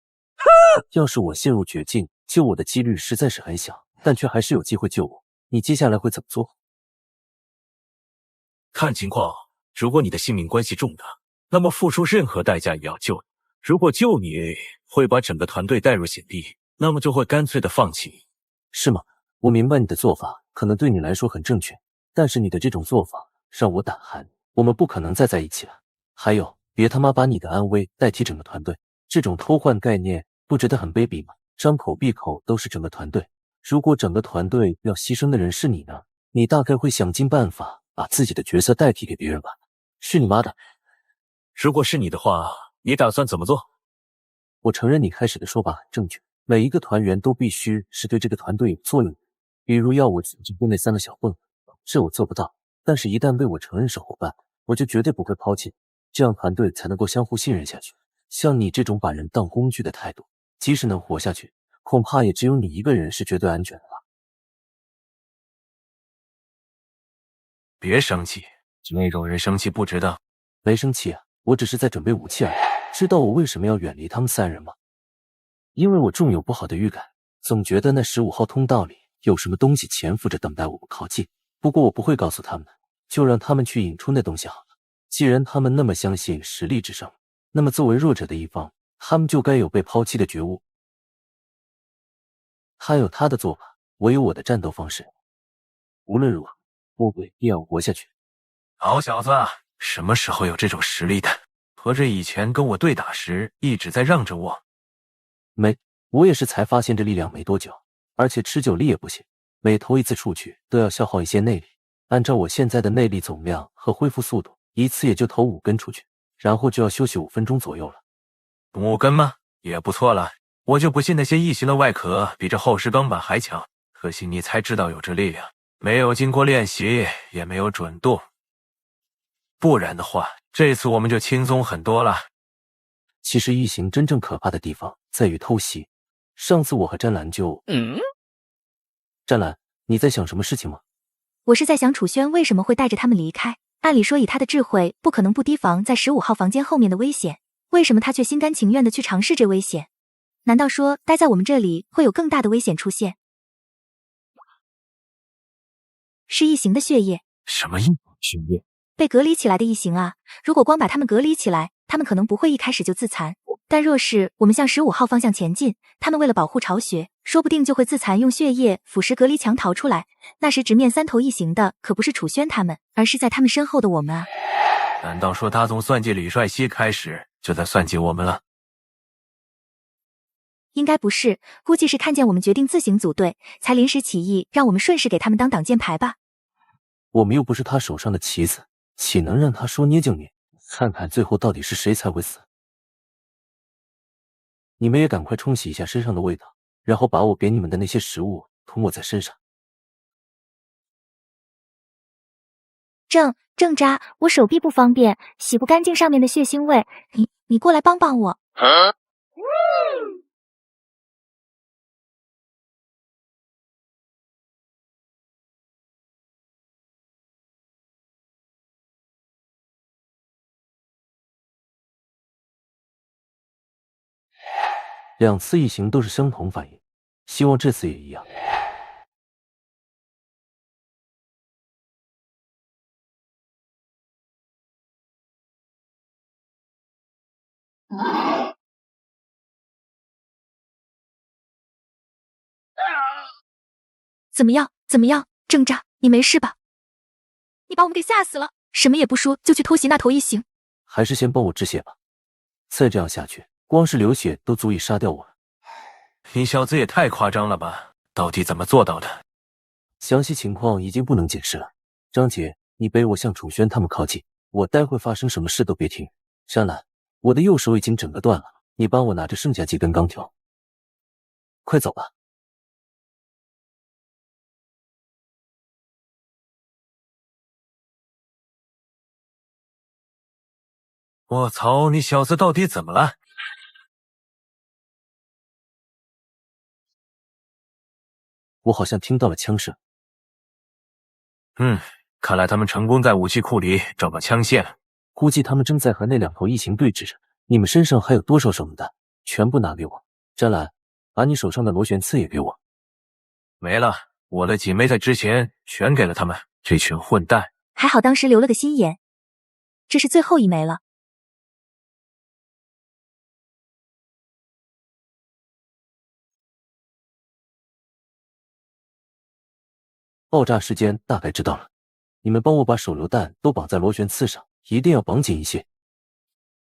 要是我陷入绝境，救我的几率实在是很小，但却还是有机会救我。你接下来会怎么做？看情况，如果你的性命关系重大，那么付出任何代价也要救你。如果救你会把整个团队带入险地，那么就会干脆的放弃。是吗？我明白你的做法可能对你来说很正确，但是你的这种做法让我胆寒。我们不可能再在一起了。还有，别他妈把你的安危代替整个团队，这种偷换概念不觉得很卑鄙吗？张口闭口都是整个团队，如果整个团队要牺牲的人是你呢？你大概会想尽办法把自己的角色代替给别人吧？去你妈的！如果是你的话，你打算怎么做？我承认你开始的说法很正确，每一个团员都必须是对这个团队有作用的。比如要我拯救那3个小混混，这我做不到，但是一旦被我承认是伙伴，我就绝对不会抛弃，这样团队才能够相互信任下去。像你这种把人当工具的态度，即使能活下去，恐怕也只有你一个人是绝对安全的吧。别生气，那种人生气不值得。没生气啊，我只是在准备武器而已。知道我为什么要远离他们3人吗？因为我重有不好的预感，总觉得那15号通道里有什么东西潜伏着等待我们靠近。不过我不会告诉他们的，就让他们去引出那东西好了。既然他们那么相信实力制胜，那么作为弱者的一方，他们就该有被抛弃的觉悟。他有他的做法，我有我的战斗方式。无论如何，我必要活下去。好小子，什么时候有这种实力的？合着以前跟我对打时一直在让着我。没，我也是才发现这力量没多久，而且持久力也不行，每投一次出去都要消耗一些内力。按照我现在的内力总量和恢复速度，一次也就投5根出去，然后就要休息5分钟左右了。5根吗？也不错了。我就不信那些异形的外壳比这厚实钢板还强，可惜你才知道有这力量，没有经过练习，也没有准度。不然的话，这次我们就轻松很多了。其实异形真正可怕的地方在于偷袭。上次我和詹兰就……詹兰，你在想什么事情吗？我是在想楚轩为什么会带着他们离开。按理说以他的智慧，不可能不提防在15号房间后面的危险，为什么他却心甘情愿地去尝试这危险？难道说待在我们这里会有更大的危险出现？是异形的血液。什么异形血液？被隔离起来的异形啊，如果光把他们隔离起来，他们可能不会一开始就自残。但若是我们向15号方向前进，他们为了保护巢穴，说不定就会自残，用血液腐蚀隔离墙逃出来。那时直面3头异形的可不是楚轩他们，而是在他们身后的我们啊！难道说他从算计李帅熙开始就在算计我们了？应该不是，估计是看见我们决定自行组队，才临时起意让我们顺势给他们当挡箭牌吧。我们又不是他手上的棋子，岂能让他说捏就捏？看看最后到底是谁才会死。你们也赶快冲洗一下身上的味道，然后把我给你们的那些食物涂抹在身上。正渣，我手臂不方便，洗不干净上面的血腥味，你过来帮帮我。2次异形都是相同反应，希望这次也一样。怎么样，正渣，你没事吧？你把我们给吓死了，什么也不说就去偷袭那头异形。还是先帮我止血吧，再这样下去，光是流血都足以杀掉我了。你小子也太夸张了吧，到底怎么做到的？详细情况已经不能解释了。张姐，你背我向楚轩他们靠近，我待会发生什么事都别听。山兰，我的右手已经整个断了，你帮我拿着剩下几根钢条。快走吧。我操，你小子到底怎么了？我好像听到了枪声。看来他们成功在武器库里找到枪械，估计他们正在和那2头异形对峙着。你们身上还有多少手榴弹？全部拿给我。詹兰，把你手上的螺旋刺也给我。没了，我的几枚在之前全给了他们，这群混蛋。还好当时留了个心眼。这是最后1枚了。爆炸时间大概知道了，你们帮我把手榴弹都绑在螺旋刺上，一定要绑紧一些。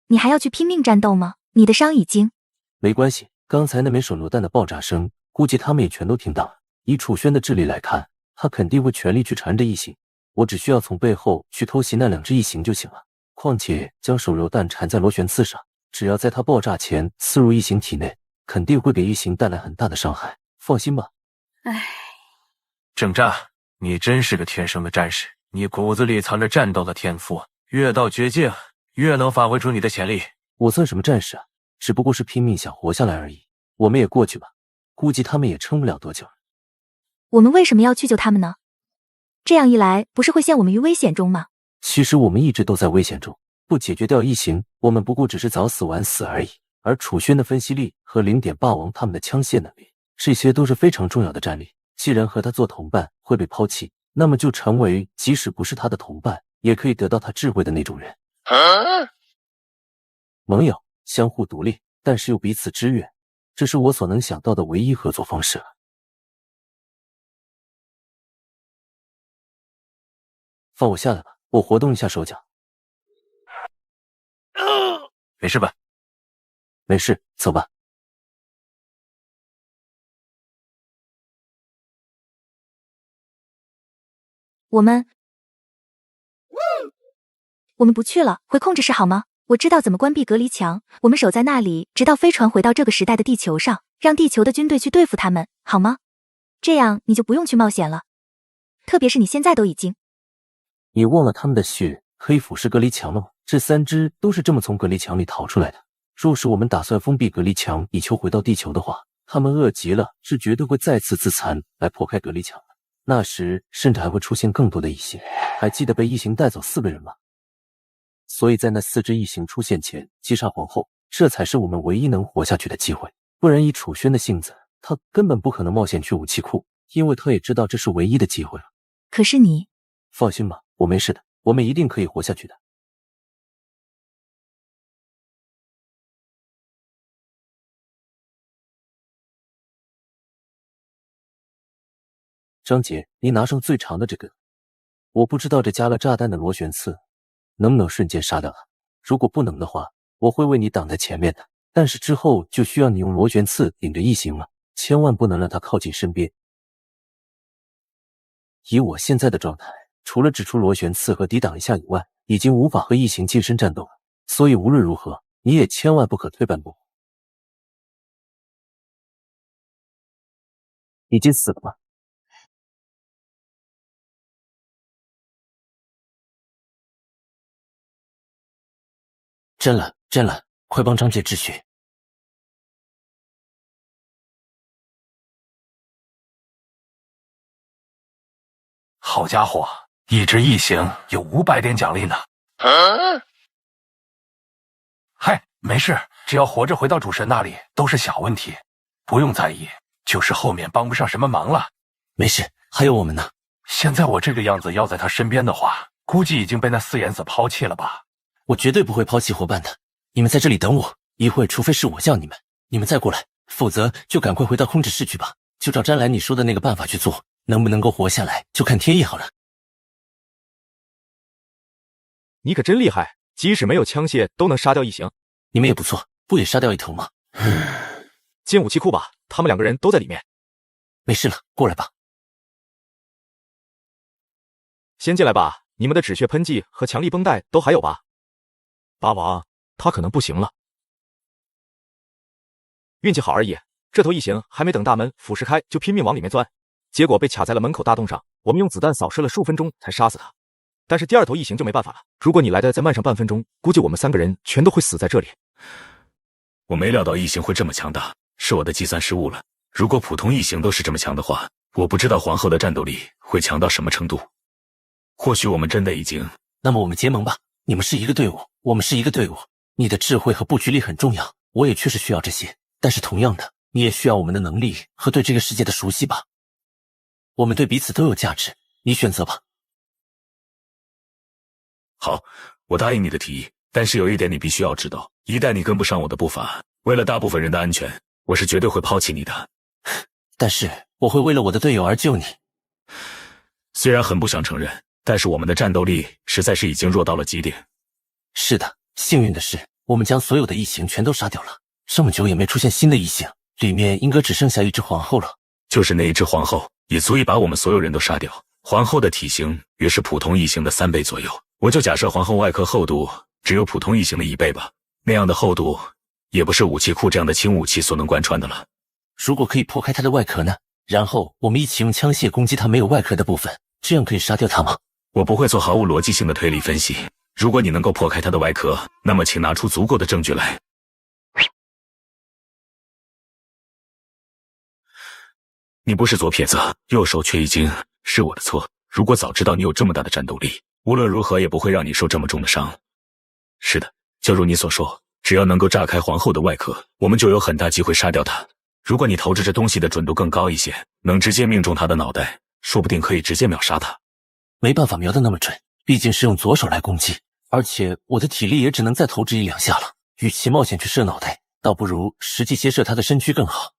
你还要去拼命战斗吗？你的伤已经……没关系，刚才那枚手榴弹的爆炸声，估计他们也全都听到了。以楚轩的智力来看，他肯定会全力去缠着异形，我只需要从背后去偷袭那2只异形就行了。况且将手榴弹缠在螺旋刺上，只要在它爆炸前刺入异形体内，肯定会给异形带来很大的伤害。放心吧。郑炸，你真是个天生的战士，你骨子里藏着战斗的天赋，越到绝境越能发挥出你的潜力。我算什么战士啊？只不过是拼命想活下来而已。我们也过去吧，估计他们也撑不了多久。我们为什么要去救他们呢？这样一来，不是会陷我们于危险中吗？其实我们一直都在危险中，不解决掉异形，我们不过只是早死晚死而已。而楚轩的分析力和零点霸王他们的枪械能力，这些都是非常重要的战力。既然和他做同伴会被抛弃，那么就成为即使不是他的同伴，也可以得到他智慧的那种人。盟友，相互独立，但是又彼此支援，这是我所能想到的唯一合作方式了。放我下来吧，我活动一下手脚。没事吧？没事，走吧。我们不去了，回控制室好吗？我知道怎么关闭隔离墙，我们守在那里，直到飞船回到这个时代的地球上，让地球的军队去对付他们，好吗？这样你就不用去冒险了。特别是你现在都已经……你忘了他们的血可以腐蚀隔离墙了吗？这3只都是这么从隔离墙里逃出来的。若是我们打算封闭隔离墙，以求回到地球的话，他们饿极了，是绝对会再次自残来破开隔离墙的。那时甚至还会出现更多的异形。还记得被异形带走4个人吗？所以在那4只异形出现前击杀皇后，这才是我们唯一能活下去的机会。不然以楚轩的性子，他根本不可能冒险去武器库，因为他也知道这是唯一的机会了。可是你……放心吧，我没事的，我们一定可以活下去的。张杰，你拿上最长的这个。我不知道这加了炸弹的螺旋刺能不能瞬间杀掉他。如果不能的话，我会为你挡在前面的。但是之后就需要你用螺旋刺顶着异形了，千万不能让他靠近身边。以我现在的状态，除了指出螺旋刺和抵挡一下以外，已经无法和异形近身战斗了。所以无论如何，你也千万不可退半步。已经死了吗？真了，快帮张姐止血！好家伙，一只异形有500点奖励呢！嗨，没事，只要活着回到主神那里都是小问题，不用在意。就是后面帮不上什么忙了。没事，还有我们呢。现在我这个样子要在他身边的话，估计已经被那4眼子抛弃了吧。我绝对不会抛弃伙伴的，你们在这里等我，一会除非是我叫你们，你们再过来，否则就赶快回到控制室去吧。就照詹兰你说的那个办法去做，能不能够活下来就看天意好了。你可真厉害，即使没有枪械都能杀掉异形。你们也不错，不也杀掉一头吗？进武器库吧，他们2个人都在里面。没事了，过来吧。先进来吧，你们的止血喷剂和强力绷带都还有吧？霸王，他可能不行了。运气好而已，这头异形还没等大门腐蚀开，就拼命往里面钻，结果被卡在了门口大洞上。我们用子弹扫射了数分钟才杀死他。但是第2头异形就没办法了，如果你来的再慢上半分钟，估计我们3个人全都会死在这里。我没料到异形会这么强大，是我的计算失误了。如果普通异形都是这么强的话，我不知道皇后的战斗力会强到什么程度。或许我们真的已经……那么我们结盟吧，你们是一个队伍，我们是一个队伍。你的智慧和布局力很重要，我也确实需要这些，但是同样的，你也需要我们的能力和对这个世界的熟悉吧。我们对彼此都有价值，你选择吧。好，我答应你的提议，但是有一点你必须要知道，一旦你跟不上我的步伐，为了大部分人的安全，我是绝对会抛弃你的。但是我会为了我的队友而救你。虽然很不想承认，但是我们的战斗力实在是已经弱到了极点。是的，幸运的是，我们将所有的异形全都杀掉了，这么久也没出现新的异形，里面应该只剩下一只皇后了。就是那一只皇后，也足以把我们所有人都杀掉。皇后的体型约是普通异形的3倍左右，我就假设皇后外壳厚度只有普通异形的1倍吧，那样的厚度也不是武器库这样的轻武器所能贯穿的了。如果可以破开它的外壳呢？然后我们一起用枪械攻击它没有外壳的部分，这样可以杀掉它吗？我不会做毫无逻辑性的推理分析。如果你能够破开它的外壳，那么请拿出足够的证据来。你不是左撇子，右手却已经是我的错。如果早知道你有这么大的战斗力，无论如何也不会让你受这么重的伤。是的，就如你所说，只要能够炸开皇后的外壳，我们就有很大机会杀掉她。如果你投掷这东西的准度更高一些，能直接命中她的脑袋，说不定可以直接秒杀她。没办法瞄得那么准，毕竟是用左手来攻击，而且我的体力也只能再投掷1-2下了。与其冒险去射脑袋，倒不如实际接射她的身躯更好。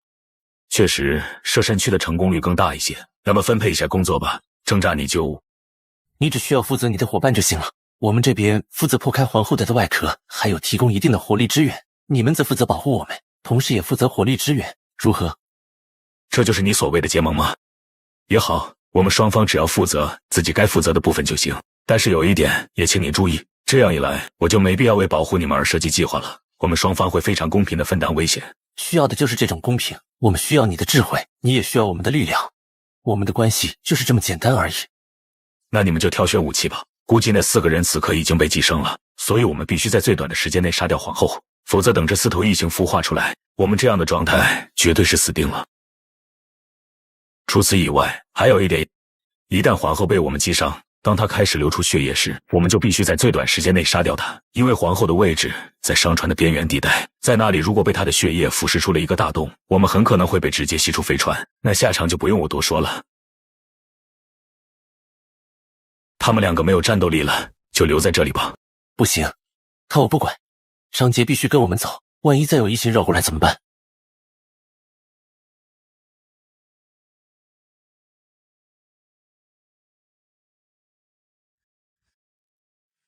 确实，射身躯的成功率更大一些。那么分配一下工作吧，挣扎你只需要负责你的伙伴就行了。我们这边负责破开皇后的外壳，还有提供一定的火力支援，你们则负责保护我们，同时也负责火力支援，如何？这就是你所谓的结盟吗？也好，我们双方只要负责自己该负责的部分就行。但是有一点也请你注意，这样一来我就没必要为保护你们而设计计划了，我们双方会非常公平地分担危险。需要的就是这种公平，我们需要你的智慧，你也需要我们的力量，我们的关系就是这么简单而已。那你们就挑选武器吧，估计那4个人此刻已经被寄生了，所以我们必须在最短的时间内杀掉皇后，否则等这4头异形孵化出来，我们这样的状态绝对是死定了。除此以外，还有一点，一旦皇后被我们击伤，当她开始流出血液时，我们就必须在最短时间内杀掉她，因为皇后的位置在商船的边缘地带，在那里如果被她的血液腐蚀出了一个大洞，我们很可能会被直接吸出飞船，那下场就不用我多说了。他们2个没有战斗力了，就留在这里吧。不行，看我不管，张杰必须跟我们走，万一再有异形绕过来怎么办？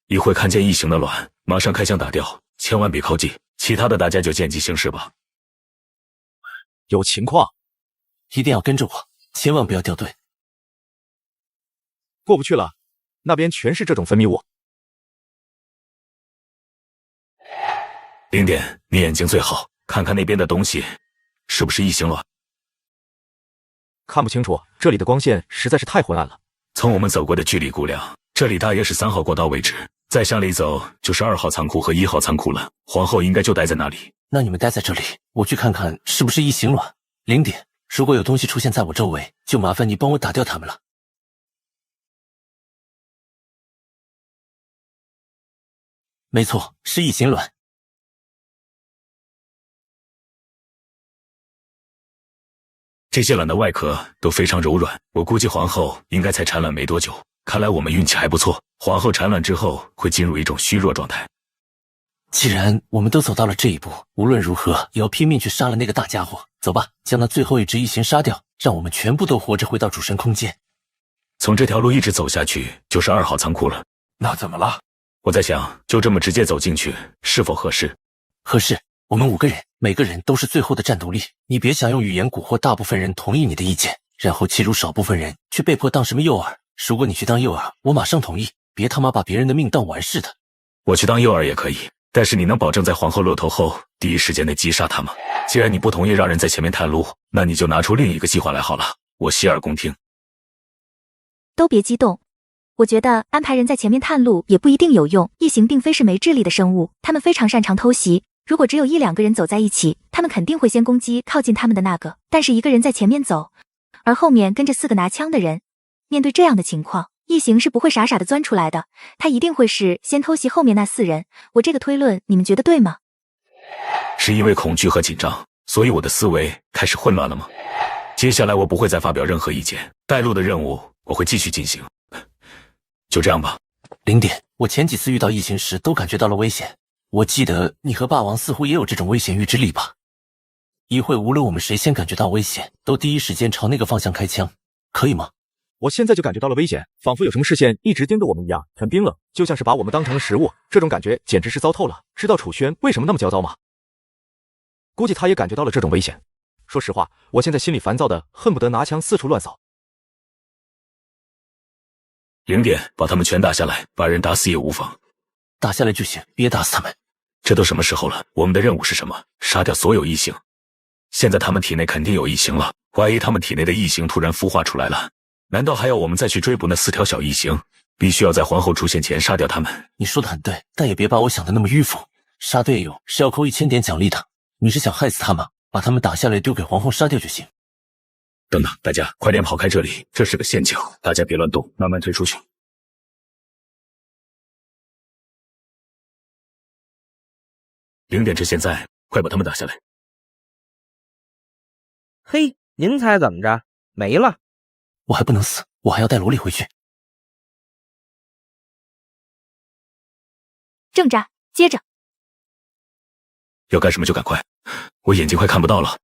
一会看见异形的卵，马上开枪打掉，千万别靠近，其他的大家就见机行事吧。有情况，一定要跟着我，千万不要掉队。过不去了，那边全是这种分泌物。零点，你眼睛最好，看看那边的东西，是不是异形卵？看不清楚，这里的光线实在是太昏暗了。从我们走过的距离估量，这里大约是3号过道位置，再向里走就是2号仓库和1号仓库了。皇后应该就待在那里。那你们待在这里，我去看看是不是异形卵。零点，如果有东西出现在我周围，就麻烦你帮我打掉它们了。没错，是异形卵。这些卵的外壳都非常柔软，我估计皇后应该才产卵没多久。看来我们运气还不错，皇后产卵之后会进入一种虚弱状态。既然我们都走到了这一步，无论如何也要拼命去杀了那个大家伙。走吧，将那最后一只异形杀掉，让我们全部都活着回到主神空间。从这条路一直走下去就是2号仓库了。那怎么了？我在想，就这么直接走进去是否合适？合适。我们5个人，每个人都是最后的战斗力，你别想用语言蛊惑大部分人同意你的意见，然后欺辱少部分人，却被迫当什么诱饵。如果你去当诱饵，我马上同意，别他妈把别人的命当玩似的。我去当诱饵也可以，但是你能保证在皇后露头后第一时间内击杀她吗？既然你不同意让人在前面探路，那你就拿出另一个计划来好了，我洗耳恭听。都别激动，我觉得安排人在前面探路也不一定有用，异形并非是没智力的生物，他们非常擅长偷袭。如果只有1-2个人走在一起，他们肯定会先攻击靠近他们的那个，但是一个人在前面走，而后面跟着4个拿枪的人。面对这样的情况，异形是不会傻傻的钻出来的，他一定会是先偷袭后面那4人。我这个推论，你们觉得对吗？是因为恐惧和紧张，所以我的思维开始混乱了吗？接下来我不会再发表任何意见，带路的任务我会继续进行。就这样吧。0点，我前几次遇到异形时都感觉到了危险，我记得你和霸王似乎也有这种危险预知力吧？一会无论我们谁先感觉到危险，都第一时间朝那个方向开枪，可以吗？我现在就感觉到了危险，仿佛有什么视线一直盯着我们一样，很冰冷，就像是把我们当成了食物。这种感觉简直是糟透了。知道楚轩为什么那么焦躁吗？估计他也感觉到了这种危险。说实话，我现在心里烦躁的恨不得拿枪四处乱扫。0点，把他们全打下来，把人打死也无妨。打下来就行，别打死他们。这都什么时候了？我们的任务是什么？杀掉所有异形。现在他们体内肯定有异形了，怀疑他们体内的异形突然孵化出来了。难道还要我们再去追捕那4条小异形？必须要在皇后出现前杀掉他们。你说的很对，但也别把我想的那么迂腐。杀队友是要扣1000点奖励的，你是想害死他吗？把他们打下来丢给皇后杀掉就行。等等，大家快点跑开这里，这是个陷阱，大家别乱动，慢慢退出去。0点至现在，快把他们打下来。嘿，您猜怎么着？没了。我还不能死，我还要带萝莉回去。挣扎，接着。要干什么就赶快，我眼睛快看不到了。